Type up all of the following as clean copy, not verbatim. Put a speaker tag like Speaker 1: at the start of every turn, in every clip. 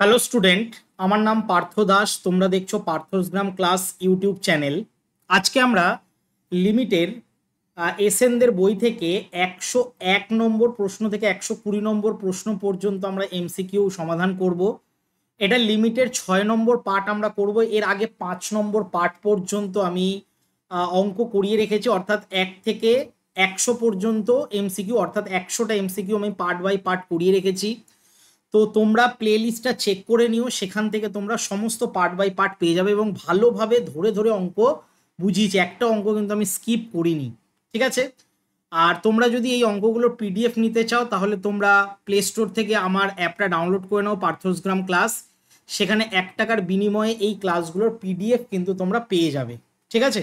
Speaker 1: Hello student, আমার নাম পার্থ দাস। তোমরা দেখছো পার্থসগ্রাম ক্লাস ইউটিউব চ্যানেল। আজকে আমরা লিমিটের এসএনদের বই থেকে 101 নম্বর প্রশ্ন থেকে 120 নম্বর প্রশ্ন পর্যন্ত আমরা এমসিকিউ সমাধান করব। এটা লিমিটের 6 নম্বর পার্ট আমরা করব। এর আগে 5 নম্বর পার্ট পর্যন্ত আমি অঙ্ক করিয়ে রেখেছি, অর্থাৎ 1 থেকে 100 পর্যন্ত এমসিকিউ, অর্থাৎ 100টা এমসিকিউ আমি পার্ট বাই পার্ট করিয়ে রেখেছি। তো তোমরা প্লে লিস্টটা চেক করে নিও, সেখান থেকে তোমরা সমস্ত পার্ট বাই পার্ট পেয়ে যাবে এবং ভালোভাবে ধরে ধরে অঙ্ক বুঝিয়েছি। একটা অঙ্ক কিন্তু আমি স্কিপ করিনি, ঠিক আছে? আর তোমরা যদি এই অঙ্কগুলোর পিডিএফ নিতে চাও তাহলে তোমরা প্লে স্টোর থেকে আমার অ্যাপটা ডাউনলোড করে নাও, পার্থসগ্রাম ক্লাস। সেখানে 1 টাকার বিনিময়ে এই ক্লাসগুলোর পিডিএফ কিন্তু তোমরা পেয়ে যাবে, ঠিক আছে?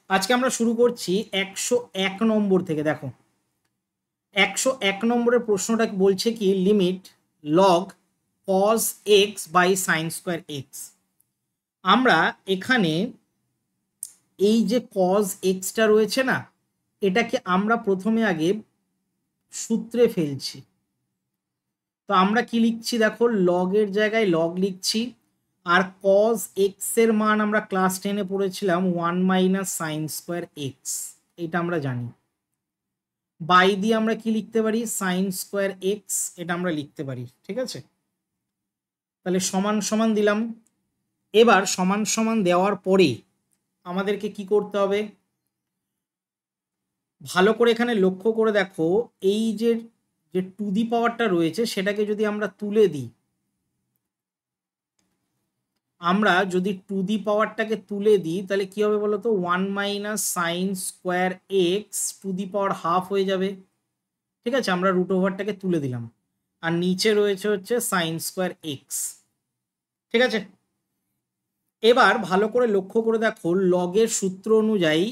Speaker 1: আজকে আমরা শুরু করছি 101 নম্বর থেকে। দেখো, 101 নম্বরের প্রশ্নটা বলছে কি, limit log cos x by sine square x. আমরা এখানে এই যে cos এক্সটা রয়েছে না, এটাকে আমরা প্রথমে আগে সূত্রে ফেলছি। তো আমরা কি লিখছি, দেখো লগের জায়গায় লগ লিখছি, আর cos এক্স এর মান আমরা ক্লাস 10-এ পড়েছিলাম 1 মাইনাস সাইন স্কোয়ার এক্স, এটা আমরা জানি। বাই দিয়ে আমরা কি লিখতে পারি, সাইন স্কোয়ার এক্স, এটা আমরা লিখতে পারি, ঠিক আছে? তাহলে সমান সমান দিলাম। এবার সমান সমান দেওয়ার পরে আমাদেরকে কি করতে হবে, ভালো করে এখানে লক্ষ্য করে দেখো, এই যে যে টু দি পাওয়ারটা রয়েছে সেটাকে যদি আমরা তুলে দিই, আমরা যদি টু দি পাওয়ারটাকে তুলে দিই তাহলে কি হবে বলো তো, 1 minus sine square x to the power half হয়ে যাবে, ঠিক আছে? আমরা রুট ওভারটাকে তুলে দিলাম, আর নিচে রয়েছে হচ্ছে সাইন স্কোয়ার এক্স, ঠিক আছে? এবার ভালো করে লক্ষ্য করে দেখো, লগের সূত্র অনুযায়ী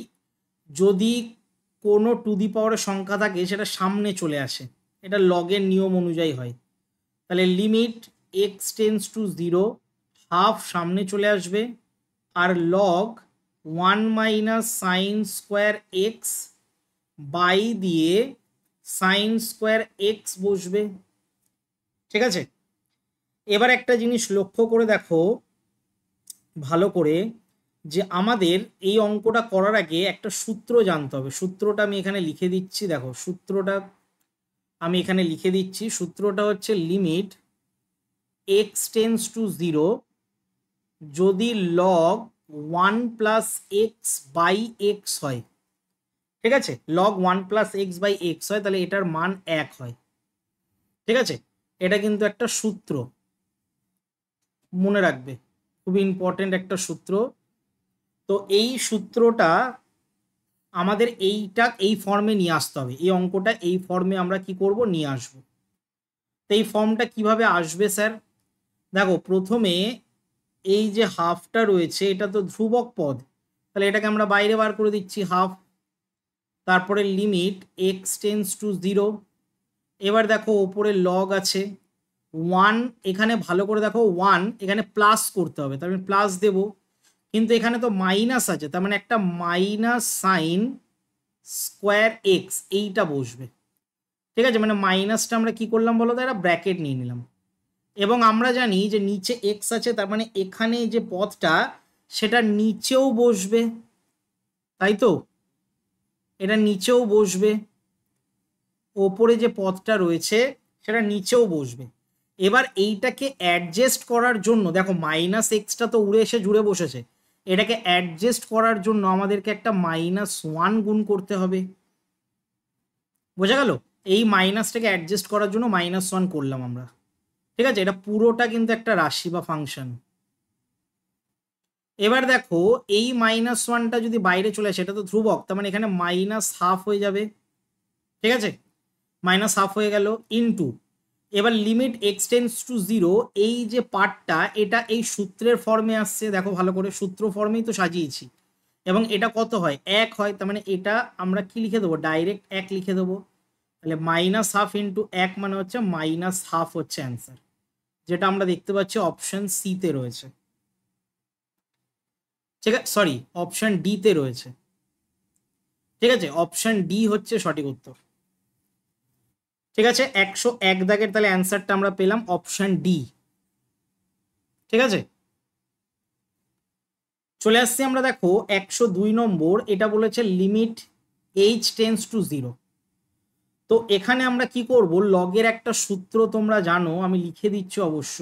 Speaker 1: যদি কোনো টু দি পাওয়ারের সংখ্যা থাকে সেটা সামনে চলে আসে, এটা লগের নিয়ম অনুযায়ী হয়। তাহলে limit x tends to 0, half সামনে চলে আসবে, আর log 1 minus sine square X by দিয়ে সাইন স্কোয়ার এক্স বসবে, ঠিক আছে? এবার একটা জিনিস লক্ষ্য করে দেখো ভালো করে, যে আমাদের এই অঙ্কটা করার আগে একটা সূত্র জানতে হবে। সূত্রটা আমি এখানে লিখে দিচ্ছি, দেখো সূত্রটা আমি এখানে লিখে দিচ্ছি। সূত্রটা হচ্ছে লিমিট এক্স টেন্স টু 0, যদি log 1 plus x by x হয়, ঠিক আছে? Log 1 plus x by x হয়, তাহলে এটার মান 1 হয়, ঠিক আছে? এটা কিন্তু একটা সূত্র, মনে রাখবে, খুবই ইম্পর্টেন্ট একটা সূত্র। তো এই সূত্রটা আমাদের এই ফর্মে নিয়ে আসতে হবে। এই অঙ্কটা এই ফর্মে আমরা কি করব, নিয়ে আসব। তো এই ফর্মটা কিভাবে আসবে স্যার? দেখো, প্রথমে এই যে হাফটা রয়েছে এটা তো ধ্রুবক পদ, তাহলে এটাকে আমরা বাইরে বার করে দিচ্ছি, হাফ। তারপরে লিমিট এক্স টেন্স টু 0। এবার দেখো ওপরে লগ আছে 1, এখানে ভালো করে দেখো 1 এখানে প্লাস করতে হবে, তার মানে প্লাস দেব, কিন্তু এখানে তো মাইনাস আছে, তার মানে একটা মাইনাস সাইন স্কোয়ার এক্স এইটা বসবে, ঠিক আছে? মানে মাইনাসটা আমরা কি করলাম বলো তো, একটা ব্র্যাকেট নিয়ে নিলাম। এবং আমরা জানি যে নিচে এক্স আছে, তার মানে এখানে যে পদটা সেটা নিচেও বসবে, তাই তো? এটা নিচেও বসবে, ওপরে যে পদটা রয়েছে সেটা নিচেও বসবে। এবার এইটাকে অ্যাডজাস্ট করার জন্য দেখো, মাইনাস এক্সটা তো উড়ে এসে জুড়ে বসেছে, এটাকে অ্যাডজাস্ট করার জন্য আমাদেরকে একটা -1 গুণ করতে হবে, বোঝা গেল? এই মাইনাসটাকে অ্যাডজাস্ট করার জন্য -1 করলাম আমরা, ঠিক আছে? এটা পুরোটা কিন্তু একটা রাশি বা ফাংশন। এবার দেখো এই -1টা যদি বাইরে চলে আসে, এটা তো ধ্রুবক, তার মানে এখানে -1/2 হয়ে যাবে, ঠিক আছে? -1/2 হয়ে গেল ইনটু, এবার লিমিট এক্স টেন্স টু 0, এই যে পার্টটা এটা এই সূত্রের ফর্মে আসছে, দেখো ভালো করে সূত্র ফর্মেই তো সাজিয়েছি, এবং এটা কত হয়, 1 হয়, তার মানে এটা আমরা কি লিখে দেবো, ডাইরেক্ট 1 লিখে দেবো। তাহলে -1/2 ইন্টু 1 মানে হচ্ছে -1/2 হচ্ছে অ্যান্সার, যেটা আমরা দেখতে পাচ্ছি অপশন সিতে রয়েছে, ঠিক আছে? সরি, অপশন ডিতে রয়েছে, ঠিক আছে? অপশন ডি হচ্ছে সঠিক উত্তর, ঠিক আছে? 101 দাগের তাহলে অ্যান্সারটা আমরা পেলাম অপশন ডি। ঠিক আছে, চলে আসছি আমরা। দেখো 102 নম্বর, এটা বলেছে লিমিট h টেন্স টু 0। তো এখানে আমরা কি করব, লগের একটা সূত্র তোমরা জানো, আমি লিখে দিচ্ছি অবশ্য।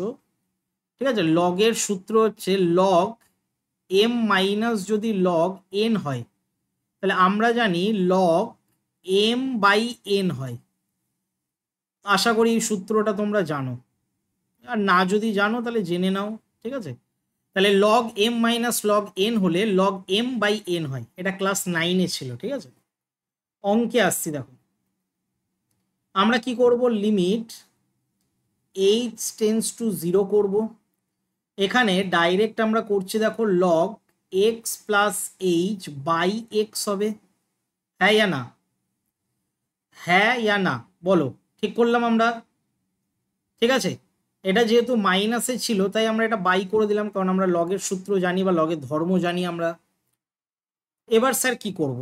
Speaker 1: ঠিক আছে, লগের সূত্র হচ্ছে লগ m মাইনাস যদি লগ n হয়, তাহলে আমরা জানি লগ m বাই n হয়। আশা করি এই সূত্রটা তোমরা জানো, আর না যদি জানো তাহলে জেনে নাও। ঠিক আছে, তাহলে log m minus log n হলে লগ m বাই n হয়, এটা ক্লাস 9-এ ছিল। ঠিক আছে, অঙ্কে আসছি। দেখো আমরা কি করব, লিমিট h টেন্স টু 0 করব। এখানে ডাইরেক্ট আমরা করছি, দেখো log x plus H by x হবে। হ্যাঁ ইয়া না, হ্যাঁ ইয়া না বলো, ঠিক করলাম আমরা? ঠিক আছে, এটা যেহেতু মাইনাসে ছিল তাই আমরা এটা বাই করে দিলাম, কারণ আমরা লগের সূত্র জানি বা লগের ধর্ম জানি আমরা। এবার স্যার কি করব,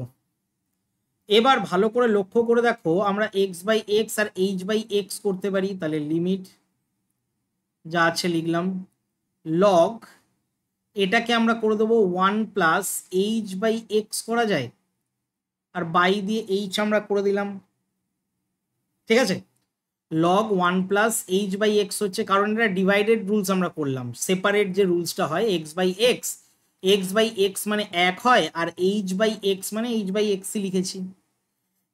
Speaker 1: এবার ভালো করে লক্ষ্য করে দেখো, আমরা এক্স বাই এক্স আর এইচ বাই এক্স করতে পারি। তাহলে লিমিট যা আছে লিখলাম, লগ এটাকে আমরা করে দেবো 1 প্লাস এইচ বাই এক্স করা যায়, আর বাই দিয়ে এইচ আমরা করে দিলাম। ঠিক আছে, log 1 plus H by x হচ্ছে, কারণ এটা ডিভাইডেড রুলস আমরা করলাম, সেপারেট যে রুলসটা হয় x by x, x by x মানে 1 হয়, আর এইচ বাই এক্স মানে এইচ বাই এক্সই লিখেছি।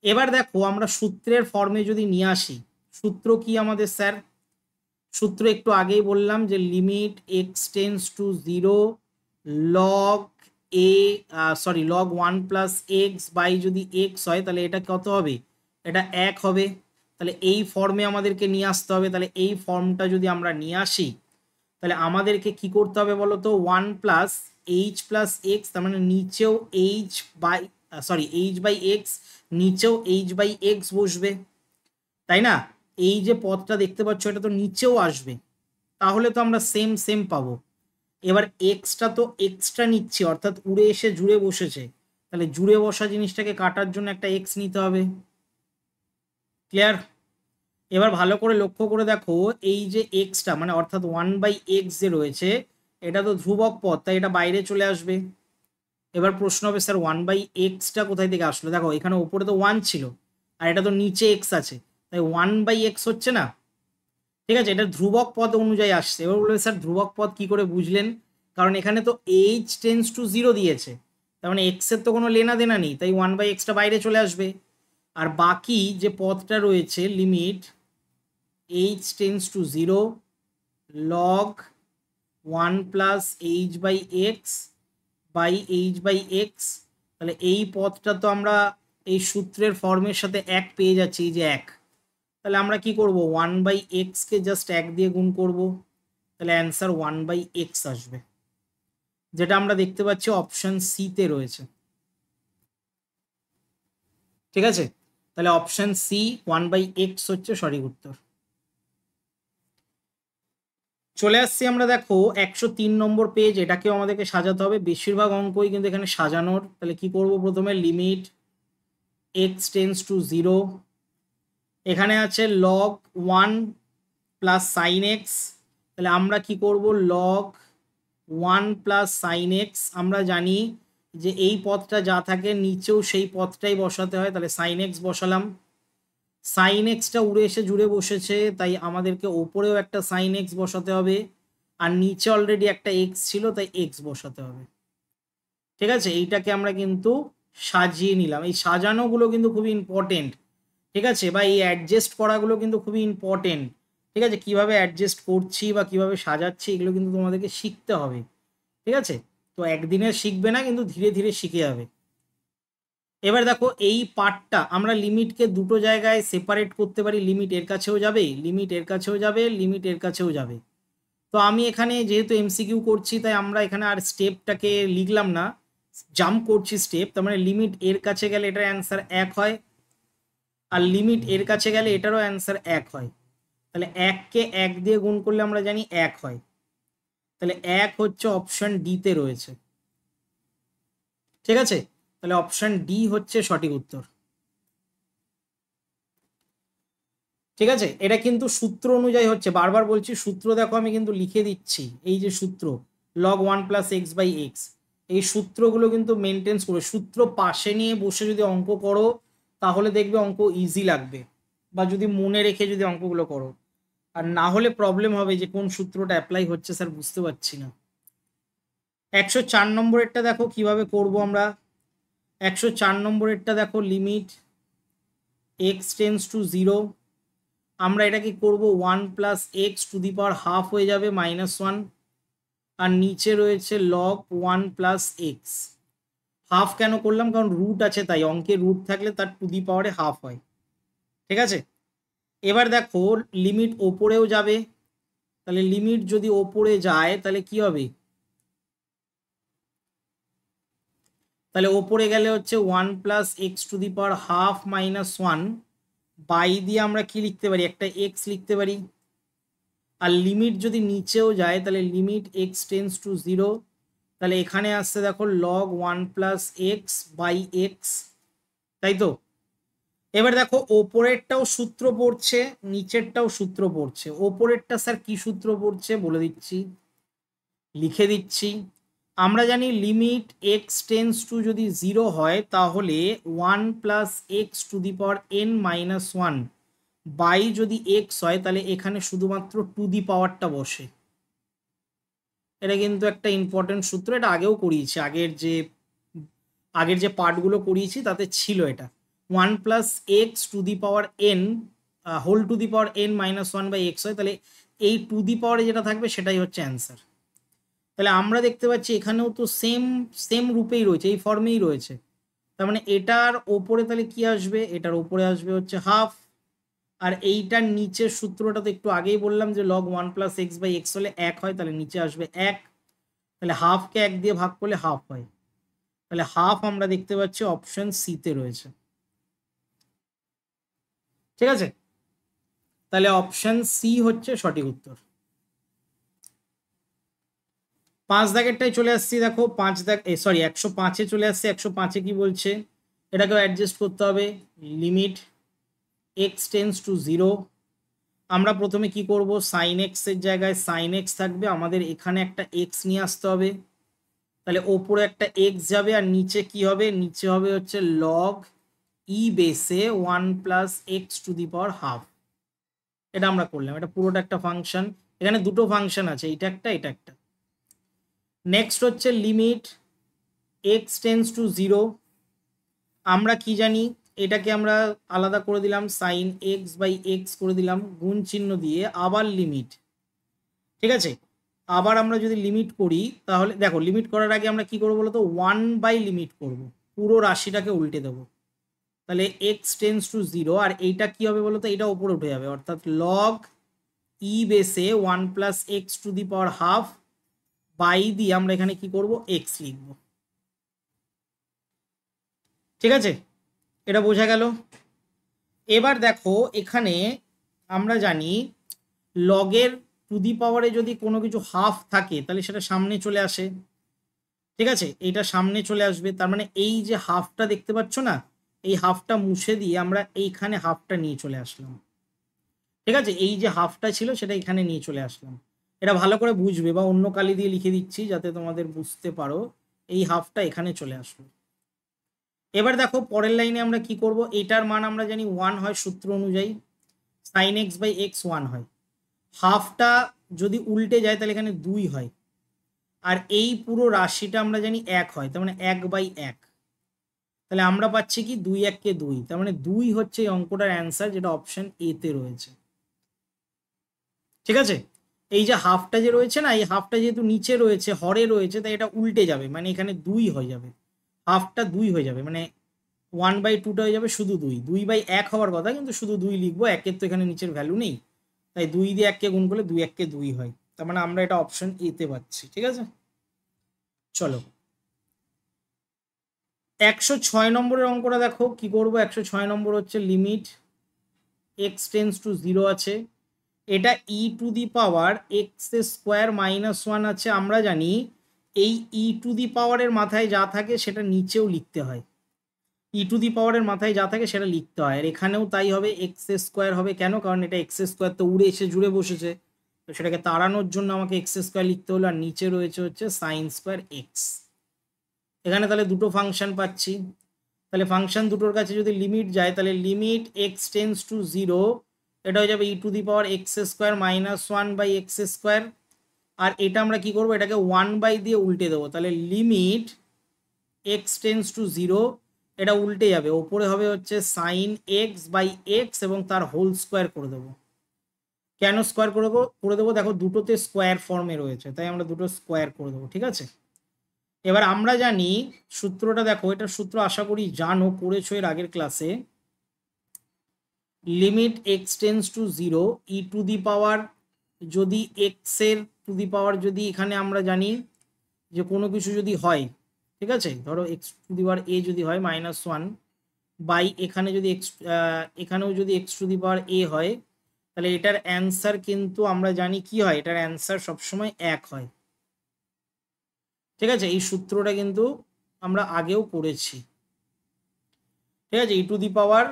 Speaker 1: এবার দেখো আমরা সূত্রের ফর্মে যদি নিয়ে আসি, সূত্র কি আমাদের স্যার? সূত্র একটু আগেই বললাম যে limit x tends to 0 log log 1 plus x by যদি এক্স হয় তাহলে এটা কত হবে, এটা 1 হবে। তাহলে এই ফর্মে আমাদেরকে নিয়ে আসতে হবে। তাহলে এই ফর্মটা যদি আমরা নিয়ে আসি, তাহলে আমাদেরকে কি করতে হবে বলো তো, 1 প্লাস এইচ প্লাস এক্স, তার মানে নিচেও H by H by x, নিচেও এইচ বাই এক্স বসবে, তাই না? এই যে পদটা দেখতে পাচ্ছ এটা তো নিচেও আসবে, তাহলে তো আমরা সেম সেম পাবো। এবার এক্সটা তো এক্সট্রা নিচ্ছি, অর্থাৎ উড়ে এসে জুড়ে বসেছে, তাহলে জুড়ে বসা জিনিসটাকে কাটার জন্য একটা এক্স নিতে হবে। ক্লিয়ার? এবার ভালো করে লক্ষ্য করে দেখো, এই যে এক্সটা মানে অর্থাৎ 1 বাই এক্স যে রয়েছে, এটা তো ধ্রুবক পদ, তাই এটা বাইরে চলে আসবে। এবার প্রশ্ন হবে স্যার 1 বাই এক্সটা কোথায় থেকে আসলো? দেখো এখানে উপরে তো 1 ছিল, আর এটা তো নিচে এক্স আছে, তাই 1 বাই এক্স হচ্ছে না। ঠিক আছে, এটা ধ্রুবক পদ অনুযায়ী আসছে। এবার বলবে স্যার ধ্রুবক পদ কি করে বুঝলেন? কারণ এখানে তো এইচ টেন্স টু 0 দিয়েছে, তার মানে এক্সের তো কোনো লেনা দেনা নেই, তাই 1 বাই এক্সটা বাইরে চলে আসবে। আর বাকি যে পদটা রয়েছে limit H tends to 0 log 1 plus H by x by H by x, তাহলে এই পদটা তো আমরা এই সূত্রের ফর্মের সাথে 1 পেয়ে যাচ্ছি, এই যে 1। তাহলে আমরা কি করব, 1 বাই এক্সকে জাস্ট 1 দিয়ে গুণ করব, তাহলে অ্যান্সার 1 বাই এক্স আসবে, যেটা আমরা দেখতে পাচ্ছি অপশন সিতে রয়েছে। ঠিক আছে, তাহলে অপশন সি 1 বাই এক্স হচ্ছে সঠিক উত্তর। চলে আসছি আমরা। দেখো 103 নম্বর পেজ, এটাকেও আমাদেরকে সাজাতে হবে, বেশিরভাগ অঙ্কই কিন্তু এখানে সাজানোর। তাহলে কি করব, প্রথমে লিমিট এক্স টেন্স টু 0, এখানে আছে লগ 1 প্লাস সাইন এক্স, তাহলে আমরা কি করব, লগ 1 প্লাস সাইন এক্স, আমরা জানি যে এই পদটা যা থাকে নিচেও সেই পদটাই বসাতে হয়, তাহলে সাইন এক্স বসালাম। সাইন এক্সটা উড়ে এসে জুড়ে বসেছে, তাই আমাদেরকে ওপরেও একটা সাইন এক্স বসাতে হবে, আর নিচে অলরেডি একটা এক্স ছিল তাই এক্স বসাতে হবে। ঠিক আছে, এইটাকে আমরা কিন্তু সাজিয়ে নিলাম। এই সাজানোগুলো কিন্তু খুবই ইম্পর্টেন্ট। ঠিক আছে, বা এই অ্যাডজাস্ট করাগুলো কিন্তু খুবই ইম্পর্টেন্ট। ঠিক আছে, কিভাবে অ্যাডজাস্ট করছি বা কিভাবে সাজাচ্ছি এগুলো কিন্তু তোমাদেরকে শিখতে হবে। ঠিক আছে, তো একদিনে শিখবে না, কিন্তু ধীরে ধীরে শিখে যাবে। এবার দেখো এই পার্টটা আমরা লিমিটকে দুটো জায়গায় সেপারেট করতে পারি, লিমিট এর কাছেও যাবে, লিমিট এর কাছেও যাবে, লিমিট এর কাছেও যাবে। তো আমি এখানে যেহেতু এমসিকিউ করছি তাই আমরা এখানে আর স্টেপটাকে লিখলাম না, জাম্প করছি স্টেপ। তার মানে লিমিট এর কাছে গেলে এটার অ্যান্সার 1 হয়, আর লিমিট এর কাছে গেলে এটারও অ্যান্সার 1 হয়। তাহলে 1কে 1 দিয়ে গুণ করলে আমরা জানি 1 হয়, তাহলে 1 হচ্ছে অপশন ডিতে রয়েছে। ঠিক আছে, তাহলে অপশন ডি হচ্ছে সঠিক উত্তর। ঠিক আছে, এটা কিন্তু সূত্র অনুযায়ী হচ্ছে, বারবার বলছি সূত্র দেখো আমি কিন্তু লিখে দিচ্ছি, এই যে সূত্র log 1 plus x by x, এই সূত্রগুলো কিন্তু মেনটেন্স করে, সূত্র পাশে নিয়ে বসে যদি অঙ্ক করো তাহলে দেখবে অঙ্ক ইজি লাগবে, বা যদি মনে রেখে যদি অঙ্কগুলো করো, আর না হলে প্রবলেম হবে যে কোন সূত্রটা অ্যাপ্লাই হচ্ছে স্যার বুঝতে পারছি না। 104 নম্বরেরটা দেখো কিভাবে করব আমরা। 104 নম্বরেরটা দেখো, limit x tends to zero, আমরা এটাকে করব 1 plus x to the power half হয়ে যাবে -1, আর নিচে রয়েছে লগ 1 প্লাস এক্স। হাফ কেন করলাম, কারণ রুট আছে তাই, অঙ্কে রুট থাকলে তার টু দি পাওয়ারে হাফ হয়। ঠিক আছে, এবার দেখো লিমিট ওপরেও যাবে, তাহলে লিমিট যদি ওপরে যায় তাহলে কি হবে, তাহলে ওপরে গেলে হচ্ছে 1 plus x to the power half -1, by দিয়ে আমরা কি লিখতে পারি, একটা এক্স লিখতে পারি। আর লিমিট যদি নিচেও যায় তাহলে limit x tends to zero, তাহলে এখানে আসছে দেখো log 1 plus x by x, তাই তো। এবার দেখো ওপরেরটাও সূত্র পড়ছে, নিচেরটাও সূত্র পড়ছে। ওপরেরটা স্যার কি সূত্র পড়ছে বলে দিচ্ছি, লিখে দিচ্ছি। আমরা জানি লিমিট এক্স টেন্স টু যদি জিরো হয় তাহলে 1 plus x to the power n-1 by যদি এক্স হয় তাহলে এখানে শুধুমাত্র টু দি পাওয়ারটা বসে। এটা কিন্তু একটা ইম্পর্টেন্ট সূত্র, এটা আগেও করিয়েছি, আগের যে পার্টগুলো করিয়েছি তাতে ছিল এটা। 1 plus x to the power n whole to the power n-1 by x হয়, তাহলে এই টু দি পাওয়ারে যেটা থাকবে সেটাই হচ্ছে অ্যান্সার। তাহলে আমরা দেখতে পাচ্ছি এখানেও তো সেম সেম রূপেই রয়েছে, এই ফর্মেই রয়েছে। তার মানে এটার ওপরে তাহলে কি আসবে, এটার ওপরে আসবে হচ্ছে হাফ, আর এইটার নিচের সূত্রটা তো একটু আগেই বললাম যে log 1 plus x by x হলে 1 হয়, তাহলে নিচে আসবে 1, তাহলে হাফকে 1 দিয়ে ভাগ করলে হাফ হয়, তাহলে হাফ আমরা দেখতে পাচ্ছি অপশন সিতে রয়েছে। ঠিক আছে, তাহলে অপশন সি হচ্ছে সঠিক উত্তর। 5 দাগেরটাই চলে আসছি, দেখো 5 দাগ, সরি 105-এ চলে আসছে। 105-এ কি বলছে, এটাকেও অ্যাডজাস্ট করতে হবে। Limit x tends to zero, আমরা প্রথমে কি করব, সাইন এক্স এর জায়গায় সাইন এক্স থাকবে, আমাদের এখানে একটা এক্স নিয়ে আসতে হবে, তাহলে ওপরে একটা এক্স যাবে, আর নিচে কি হবে, নিচে হবে হচ্ছে লগ ই বেসে 1 plus x to the power half. এটা আমরা করলাম, এটা পুরোটা একটা ফাংশন, এখানে দুটো ফাংশন আছে, এটা একটা এটা একটা। নেক্সট হচ্ছে limit x tends to zero, আমরা কি জানি, এটাকে আমরা আলাদা করে দিলাম, সাইন এক্স বাই এক্স করে দিলাম গুণ চিহ্ন দিয়ে, আবার লিমিট। ঠিক আছে, আবার আমরা যদি লিমিট করি তাহলে দেখো, লিমিট করার আগে আমরা কি করবো বলতো, 1 বাই লিমিট করব, পুরো রাশিটাকে উল্টে দেবো, তাহলে এক্স টেন্স টু জিরো, আর এইটা কি হবে বলতো, এইটা উপরে উঠে যাবে, অর্থাৎ লগ ই বেসে 1 plus x to the power half by দিয়ে আমরা এখানে কি করব, এক্স লিখব। ঠিক আছে, এটা বোঝা গেল। এবার দেখো এখানে আমরা জানি লগের টু দি পাওয়ারে যদি কোনো কিছু হাফ থাকে তাহলে সেটা সামনে চলে আসে। ঠিক আছে, এইটা সামনে চলে আসবে, তার মানে এই যে হাফটা দেখতে পাচ্ছ না, এই হাফটা মুছে দিয়ে আমরা এইখানে হাফটা নিয়ে চলে আসলাম। ঠিক আছে, এই যে হাফটা ছিল সেটা এখানে নিয়ে চলে আসলাম, এটা ভালো করে বুঝবে, বা অন্য কালি দিয়ে লিখে দিচ্ছি যাতে তোমাদের বুঝতে পারো, এই হাফটা এখানে চলে আসলো। এবার দেখো পরের লাইনে আমরা কি করব, এটার মান আমরা জানি 1 হয় সূত্র অনুযায়ী, সাইন এক্স বাই এক্স 1 হয়, হাফটা যদি উল্টে যায় তাহলে এখানে 2 হয়, আর এই পুরো রাশিটা আমরা জানি 1 হয়, তার মানে 1/1, তাহলে আমরা পাচ্ছি কি 2 1 কে 2, তার মানে 2 হচ্ছে এই অঙ্কটার অ্যান্সার, যেটা অপশন এ তে রয়েছে। ঠিক আছে, এই যে হাফটা যে রয়েছে না, এই হাফটা যেহেতু নিচে রয়েছে, হরে রয়েছে, তাই এটা উল্টে যাবে, মানে এখানে 2 হয়ে যাবে, হাফটা 2 হয়ে যাবে, মানে 1/2টা হয়ে যাবে শুধু 2, 2/1 হওয়ার কথা কিন্তু শুধু 2 লিখবো, একের তো এখানে নিচের ভ্যালু নেই, তাই 2 দিয়ে 1কে গুণ করলে 2 1 কে 2 হয়, তার মানে আমরা এটা অপশন এ তে পাচ্ছি। ঠিক আছে, চলো 106 নম্বরের অঙ্কটা দেখো কি করব। 106 নম্বর হচ্ছে limit x tends to zero আছে, এটা E to the power X square -1 আছে, আমরা জানি এই ই টু দি পাওয়ারের মাথায় যা থাকে সেটা নিচেও লিখতে হয়, ই টু দি পাওয়ারের মাথায় যা থাকে সেটা লিখতে হয়, আর এখানেও তাই হবে, এক্স স্কোয়ার হবে। কেন? কারণ এটা এক্স স্কোয়ার তো উড়ে এসে জুড়ে বসেছে, তো সেটাকে তাড়ানোর জন্য আমাকে এক্স স্কোয়ার লিখতে হলো, আর নিচে রয়েছে হচ্ছে সাইন স্কোয়ার এক্স। এখানে তাহলে দুটো ফাংশন পাচ্ছি, তাহলে ফাংশন দুটোর কাছে যদি লিমিট যায় তাহলে limit x tends to zero, এটা হয়ে যাবে E to the power X square minus one by X square. আর এটা আমরা কি করবো, এটাকে ওয়ান বাই দিয়ে উল্টে দেবো, তাহলে limit x tends to zero, এটা উল্টে যাবে, ওপরে হবে হচ্ছে সাইন এক্স বাই এক্স এবং তার হোল স্কোয়ার করে দেবো। কেন স্কোয়ার করে দেবো? দেখো দুটোতে স্কোয়ার ফর্মে রয়েছে, তাই আমরা দুটো স্কোয়ার করে দেবো, ঠিক আছে। এবার আমরা জানি সূত্রটা, দেখো এটা সূত্র আশা করি জানো, করেছো এর আগের ক্লাসে। Limit x tends to zero, E to the power যদি এক্স এর টু দি পাওয়ার যদি এখানে আমরা জানি যে কোনো কিছু যদি হয়, ঠিক আছে, ধরো x to the power A যদি হয় মাইনাস ওয়ান বাই এখানে যদি এক্স, এখানেও যদি এক্স টু দি পাওয়ার এ হয়, তাহলে এটার অ্যান্সার কিন্তু আমরা জানি কি হয়, এটার অ্যান্সার সবসময় এক হয়, ঠিক আছে। এই সূত্রটা কিন্তু আমরা আগেও করেছি, ঠিক আছে। E to the power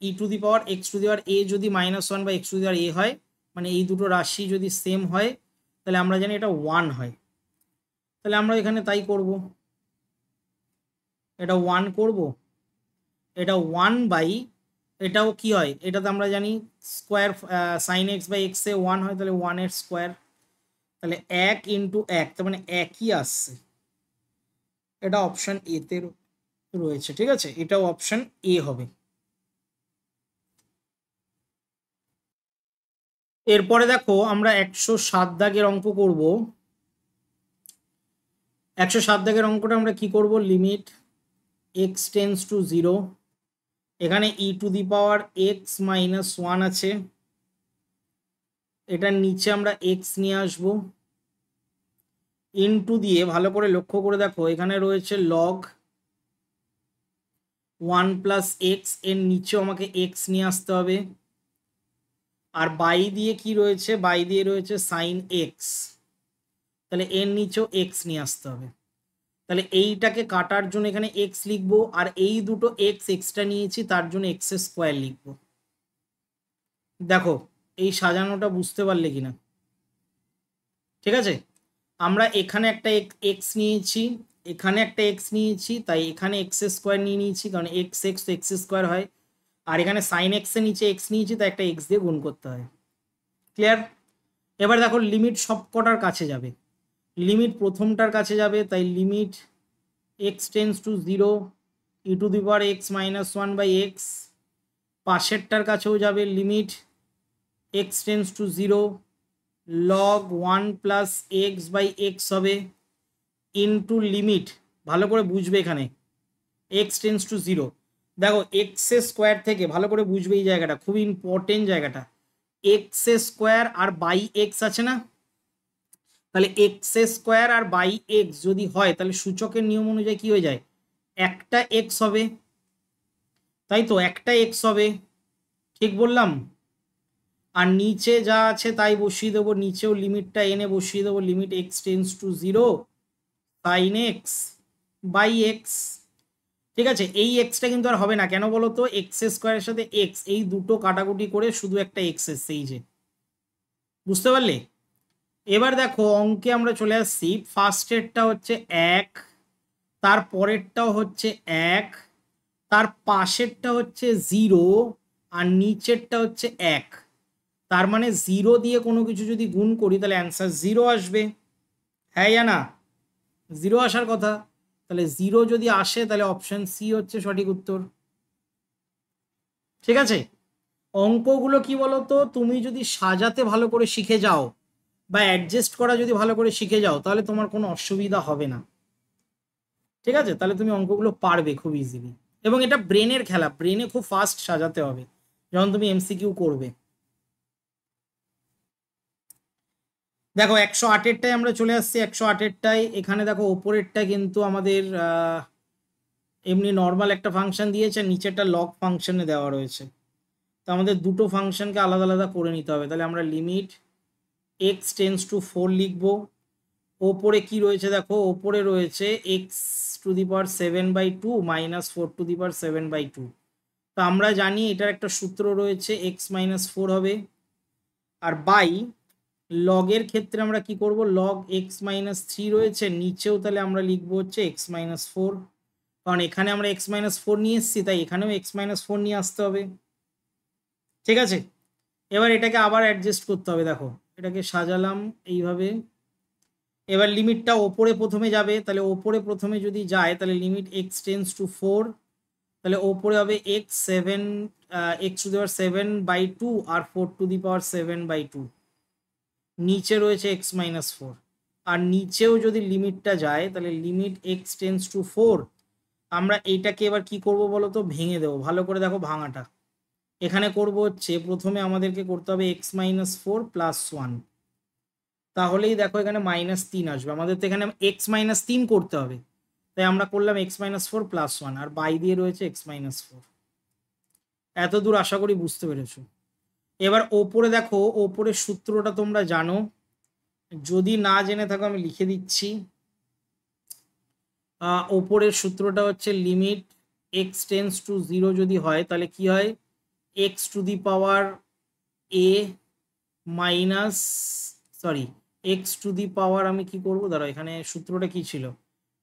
Speaker 1: X to the power A যদি মাইনাস ওয়ান বা এক্স টু দি পাওয়ার এ হয়, মানে এই দুটো রাশি যদি সেম হয়, তাহলে আমরা জানি এটা ওয়ান হয়। তাহলে আমরা এখানে তাই করব, এটা ওয়ান করব, এটা ওয়ান বাই, এটাও কি হয়, এটাতে আমরা জানি square sine x by x এ ওয়ান হয়, তাহলে ওয়ানের স্কোয়ার, তাহলে এক ইন্টু এক, তার মানে একই আসছে। এটা অপশান এতে রয়েছে, ঠিক আছে, এটাও অপশান এ হবে। এরপরে দেখো আমরা 107 দাগের অঙ্ক করব। 107 দাগের অঙ্কটা আমরা কি করব, limit x tends to zero, এখানে ই to the power x minus one আছে, এটার নিচে আমরা এক্স নিয়ে আসবো, ইনটু দিয়ে ভালো করে লক্ষ্য করে দেখো এখানে রয়েছে লগ ওয়ান প্লাস এক্স, এর নিচেও আমাকে এক্স নিয়ে আসতে হবে, আর বাই দিয়ে কি রয়েছে, বাই দিয়ে রয়েছে সাইন এক্স, তাহলে এর নিচেও এক্স নিয়ে আসতে হবে। তাহলে এইটাকে কাটার জন্য এখানে এক্স লিখবো, আর এই দুটো এক্স এক্সট্রা নিয়েছি তার জন্য এক্স স্কোয়ার লিখবো। দেখো এই সাজানোটা বুঝতে পারলে কিনা, ঠিক আছে। আমরা এখানে একটা এক্স নিয়েছি, এখানে একটা এক্স নিয়েছি, তাই এখানে এক্স স্কোয়ার নিয়ে নিয়েছি, কারণ এক্স এক্স তো এক্স স্কোয়ার হয়, আর এখানে সাইন এক্সের নিচে এক্স নিয়েছি, তাই একটা এক্স দিয়ে গুণ করতে হয়। ক্লিয়ার? এবার দেখো লিমিট সব কটার কাছে যাবে, লিমিট প্রথমটার কাছে যাবে, তাই limit x tends to zero E to the power x minus one by X, পাশেরটার কাছেও যাবে, limit x tends to zero log one plus x by x হবে, ইনটু লিমিট, ভালো করে বুঝবে এখানে এক্স টেন্স টু জিরো, দেখো X square থেকে ভালো করে বুঝবে এই জায়গাটা, খুব ইম্পর্টেন্ট জায়গাটা, এক্স স্কোয়ার আর বাই এক্স আছে না, তাহলে এক্স স্কোয়ার আর বাই এক্স যদি হয় তাহলে সূচকের নিয়ম অনুযায়ী কি হয়ে যায়, একটা এক্স হবে, তাই তো একটা এক্স হবে, ঠিক বললাম। আর নিচে যা আছে তাই বসিয়ে দেবো, নিচেও লিমিটটা এনে বসিয়ে দেবো, limit x tends to zero sine x by x, ঠিক আছে। এই এক্সটা কিন্তু আর হবে না, কেন বলো তো, এক্স স্কোয়ারের সাথে এক্স এই দুটো কাটাকুটি করে শুধু একটা এক্স এসছে, এই যে, বুঝতে পারলে। এবার দেখো অঙ্কে আমরা চলে আসছি, ফার্স্টেরটা হচ্ছে এক, তার পরেরটাও হচ্ছে এক, তার পাশেরটা হচ্ছে জিরো, আর নিচেরটা হচ্ছে এক, তার মানে জিরো দিয়ে কোনো কিছু যদি গুণ করি তাহলে অ্যান্সার জিরো আসবে, হ্যাঁ ইয়া না? জিরো আসার কথা, তাহলে জিরো যদি আসে তাহলে অপশন সি হচ্ছে সঠিক উত্তর, ঠিক আছে। অঙ্কগুলো কি বলতো, তুমি যদি সাজাতে ভালো করে শিখে যাও বা অ্যাডজাস্ট করা যদি ভালো করে শিখে যাও তাহলে তোমার কোনো অসুবিধা হবে না, ঠিক আছে, তাহলে তুমি অঙ্কগুলো পারবে খুব ইজিলি। এবং এটা ব্রেনের খেলা, ব্রেনে খুব ফাস্ট সাজাতে হবে যখন তুমি এমসিকিউ করবে। দেখো 108-টায় আমরা চলে আসছি, 108-টায় এখানে দেখো ওপরেরটা কিন্তু আমাদের এমনি নর্মাল একটা ফাংশন দিয়েছে, নিচেরটা লগ ফাংশনে দেওয়া রয়েছে, তো আমাদের দুটো ফাংশনকে আলাদা আলাদা করে নিতে হবে। তাহলে আমরা লিমিট এক্স টেন্স টু 4 লিখবো, ওপরে কি রয়েছে দেখো, ওপরে রয়েছে X to the power 7/2 minus 4 to the power 7/2। তো আমরা জানি এটার একটা সূত্র রয়েছে, এক্স মাইনাস 4 হবে। আর বাই লগের ক্ষেত্রে আমরা কি করব, লগ এক্স মাইনাস 3 রয়েছে, নিচেও তাহলে আমরা লিখবো হচ্ছে এক্স মাইনাস 4, কারণ এখানে আমরা এক্স মাইনাস 4 নিয়ে এসেছি, তাই এখানেও এক্স মাইনাস 4 নিয়ে আসতে হবে। ঠিক আছে, এবার এটাকে আবার অ্যাডজাস্ট করতে হবে। দেখো এটাকে সাজালাম এইভাবে। এবার লিমিটটা ওপরে প্রথমে যাবে, তাহলে ওপরে প্রথমে যদি যায় তাহলে লিমিট এক্স টেন্স টু 4, তাহলে ওপরে হবে এক্স টু দি পাওয়ার 7/2 আর 4 টু দি পাওয়ার 7/2, নিচে রয়েছে এক্স মাইনাস 4। আর নিচেও যদি লিমিটটা যায় তাহলে লিমিট এক্স টেন্স টু 4, আমরা এইটাকে এবার কি করব বলো তো, ভেঙে দেবো। ভালো করে দেখো ভাঙাটা এখানে করব হচ্ছে, প্রথমে আমাদেরকে করতে হবে এক্স মাইনাস 4 প্লাস 1, তাহলেই দেখো এখানে -3 আসবে। আমাদের তো এখানে এক্স মাইনাস 3 করতে হবে, তাই আমরা করলাম এক্স মাইনাস 4 প্লাস 1, আর বাই দিয়ে রয়েছে এক্স মাইনাস 4। এত দূর আশা করি বুঝতে পেরেছো। এবার ওপরে দেখো, ওপরের সূত্রটা তোমরা জানো, যদি না জেনে থাকো আমি লিখে দিচ্ছি। ওপরের সূত্রটা হচ্ছে লিমিট এক্স টেন্স টু 0 যদি হয় তাহলে কি হয়, X to the power A minus, sorry X to the power, আমি কি করবো দাঁড়াও, এখানে সূত্রটা কি ছিল,